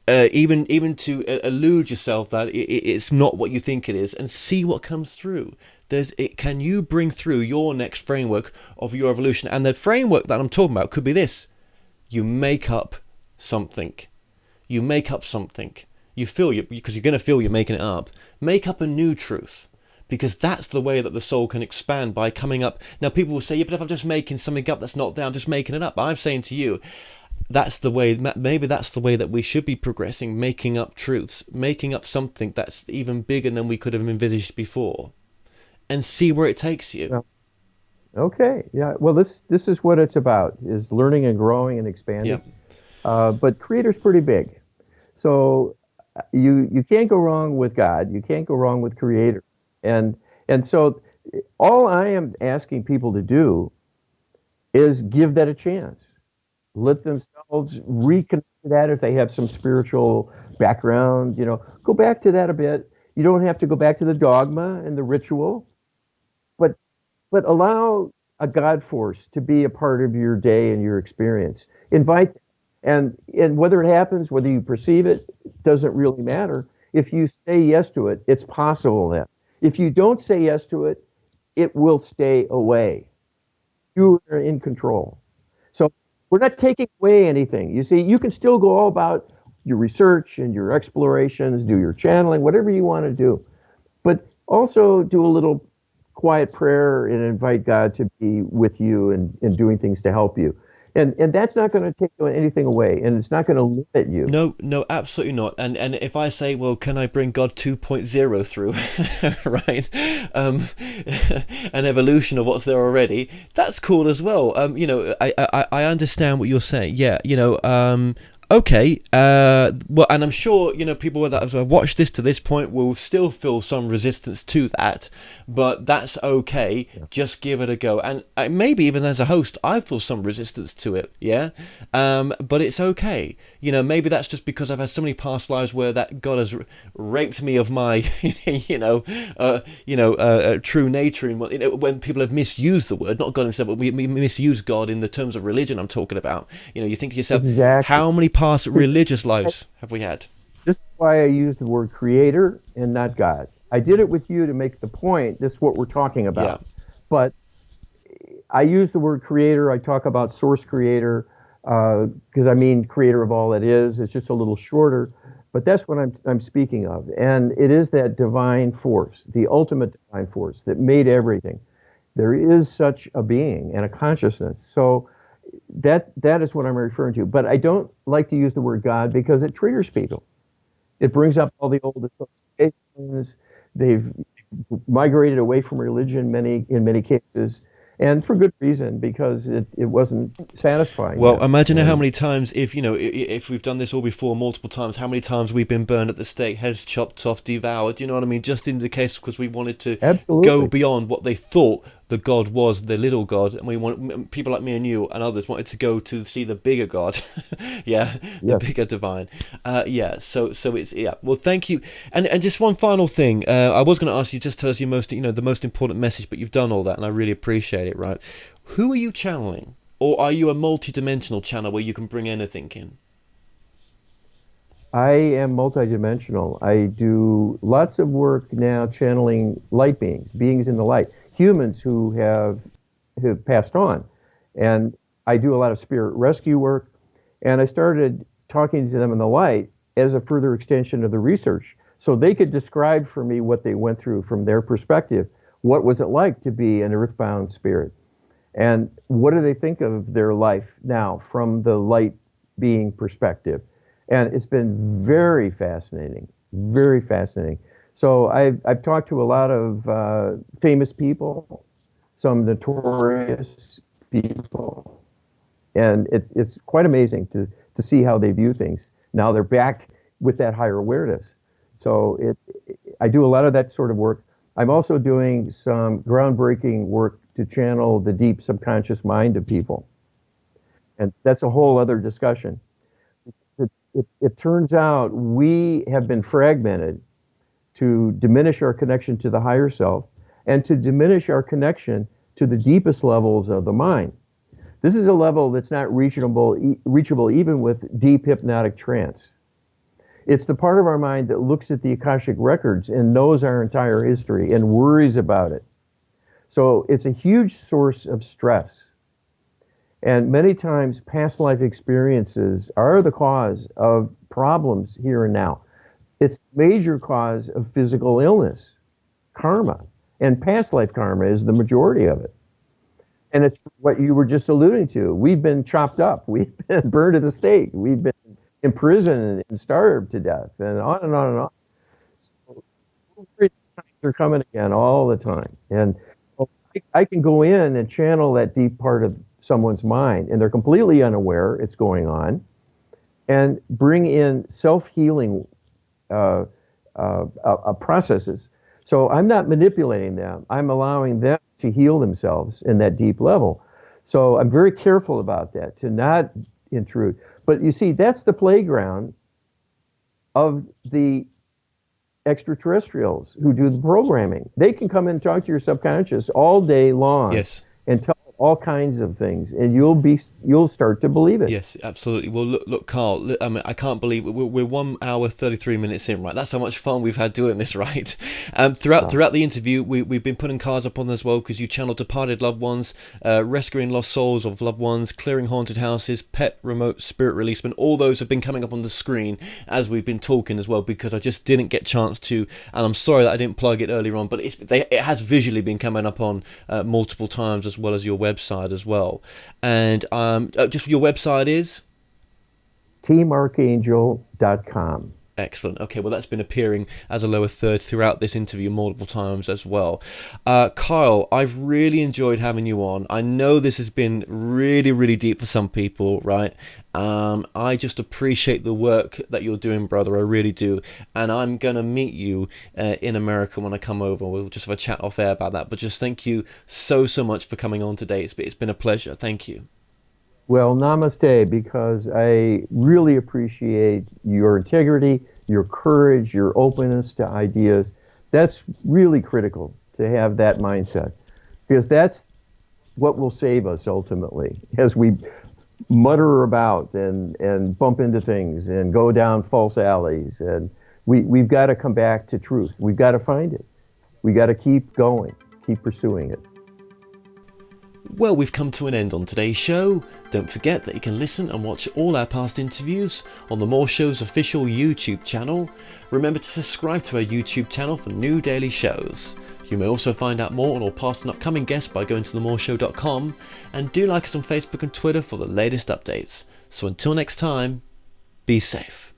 even to elude yourself that it's not what you think it is, and see what comes through. Can you bring through your next framework of your evolution? And the framework that I'm talking about could be this: you make up something. You make up something. Because you're going to feel you're making it up. Make up a new truth. Because that's the way that the soul can expand, by coming up. Now, people will say, yeah, but if I'm just making something up that's not there, I'm just making it up. But I'm saying to you, that's the way, maybe that's the way that we should be progressing, making up truths, making up something that's even bigger than we could have envisaged before, and see where it takes you. Yeah. Okay. Yeah. Well, this is what it's about, is learning and growing and expanding. Yeah. But Creator's pretty big. So you can't go wrong with God. You can't go wrong with Creator. And so all I am asking people to do is give that a chance. Let themselves reconnect to that if they have some spiritual background, go back to that a bit. You don't have to go back to the dogma and the ritual, but allow a God force to be a part of your day and your experience. Invite, And whether it happens, whether you perceive it, doesn't really matter. If you say yes to it, it's possible then. If you don't say yes to it, it will stay away. You are in control. So we're not taking away anything. You see, you can still go all about your research and your explorations, do your channeling, whatever you want to do. But also do a little quiet prayer and invite God to be with you and doing things to help you. And that's not going to take anything away, and it's not going to limit you. No, no, absolutely not. And if I say, well, can I bring God 2.0 through, right? An evolution of what's there already, that's cool as well. I understand what you're saying. Yeah, okay, well, and I'm sure, people that have watched this to this point will still feel some resistance to that, but that's okay. Yeah. Just give it a go. And maybe even as a host, I feel some resistance to it, yeah? But it's okay. Maybe that's just because I've had so many past lives where that God has raped me of my, true nature. And when people have misused the word, not God himself, but we misuse God in the terms of religion I'm talking about. You think to yourself, exactly. How many past religious lives have we had? This is why I use the word creator and not God. I did it with you to make the point. This is what we're talking about. Yeah. But I use the word creator. I talk about source creator because I mean creator of all that is. It's just a little shorter. But that's what I'm speaking of. And it is that divine force, the ultimate divine force that made everything. There is such a being and a consciousness. So that is what I'm referring to. But I don't like to use the word God because it triggers people. It brings up all the old associations. They've migrated away from religion in many cases, and for good reason, because it wasn't satisfying. Well, imagine how many times, if we've done this all before multiple times, how many times we've been burned at the stake, heads chopped off, devoured, you know what I mean? Just in the case because we wanted to go beyond what they thought the God was, the little God, and we want people like me and you and others wanted to go to see the bigger God, the bigger divine, So it's Well, thank you, and just one final thing. I was going to ask you, just tell us your most, the most important message, but you've done all that, and I really appreciate it. Right? Who are you channeling, or are you a multi-dimensional channel where you can bring anything in? I am multidimensional. I do lots of work now channeling light beings in the light, humans who have passed on. And I do a lot of spirit rescue work. And I started talking to them in the light as a further extension of the research. So they could describe for me what they went through from their perspective. What was it like to be an earthbound spirit? And what do they think of their life now from the light being perspective? And it's been very fascinating, very fascinating. So I've talked to a lot of famous people, some notorious people, and it's quite amazing to see how they view things. Now they're back with that higher awareness. So I do a lot of that sort of work. I'm also doing some groundbreaking work to channel the deep subconscious mind of people. And that's a whole other discussion. It turns out we have been fragmented to diminish our connection to the higher self and to diminish our connection to the deepest levels of the mind. This is a level that's not reachable even with deep hypnotic trance. It's the part of our mind that looks at the Akashic records and knows our entire history and worries about it. So it's a huge source of stress. And many times past life experiences are the cause of problems here and now. It's a major cause of physical illness, karma, and past life karma is the majority of it. And it's what you were just alluding to. We've been chopped up. We've been burned at the stake. We've been imprisoned and starved to death, and on and on and on. So they're coming again all the time. And I can go in and channel that deep part of someone's mind, and they're completely unaware it's going on, and bring in self-healing processes. So I'm not manipulating them. I'm allowing them to heal themselves in that deep level. So I'm very careful about that, to not intrude. But you see, that's the playground of the extraterrestrials who do the programming. They can come in and talk to your subconscious all day long. Yes. And tell all kinds of things, and you'll start to believe it. Yes, absolutely. Well, look, Karl. I mean, I can't believe we're 1 hour 33 minutes in, right? That's how much fun we've had doing this, right? Throughout the interview, we've been putting cards up on as well, because you channeled departed loved ones, rescuing lost souls of loved ones, clearing haunted houses, pet remote spirit releasement. All those have been coming up on the screen as we've been talking as well, because I just didn't get a chance to, and I'm sorry that I didn't plug it earlier on, but it has visually been coming up on multiple times, as well as your website as well. And just your website is teamarchangel.com. Excellent. Okay, well, that's been appearing as a lower third throughout this interview multiple times as well. Karl, I've really enjoyed having you on. I know this has been really, really deep for some people, right? I just appreciate the work that you're doing, brother. I really do. And I'm going to meet you in America when I come over. We'll just have a chat off air about that. But just thank you so much for coming on today. It's been a pleasure. Thank you. Well, namaste, because I really appreciate your integrity, your courage, your openness to ideas. That's really critical, to have that mindset, because that's what will save us ultimately as we mutter about and bump into things and go down false alleys. And we've got to come back to truth. We've got to find it. We got to keep going, keep pursuing it. Well, we've come to an end on today's show. Don't forget that you can listen and watch all our past interviews on the More Show's official YouTube channel. Remember to subscribe to our YouTube channel for new daily shows. You may also find out more on all past and upcoming guests by going to themoreshow.com, and do like us on Facebook and Twitter for the latest updates. So until next time, be safe.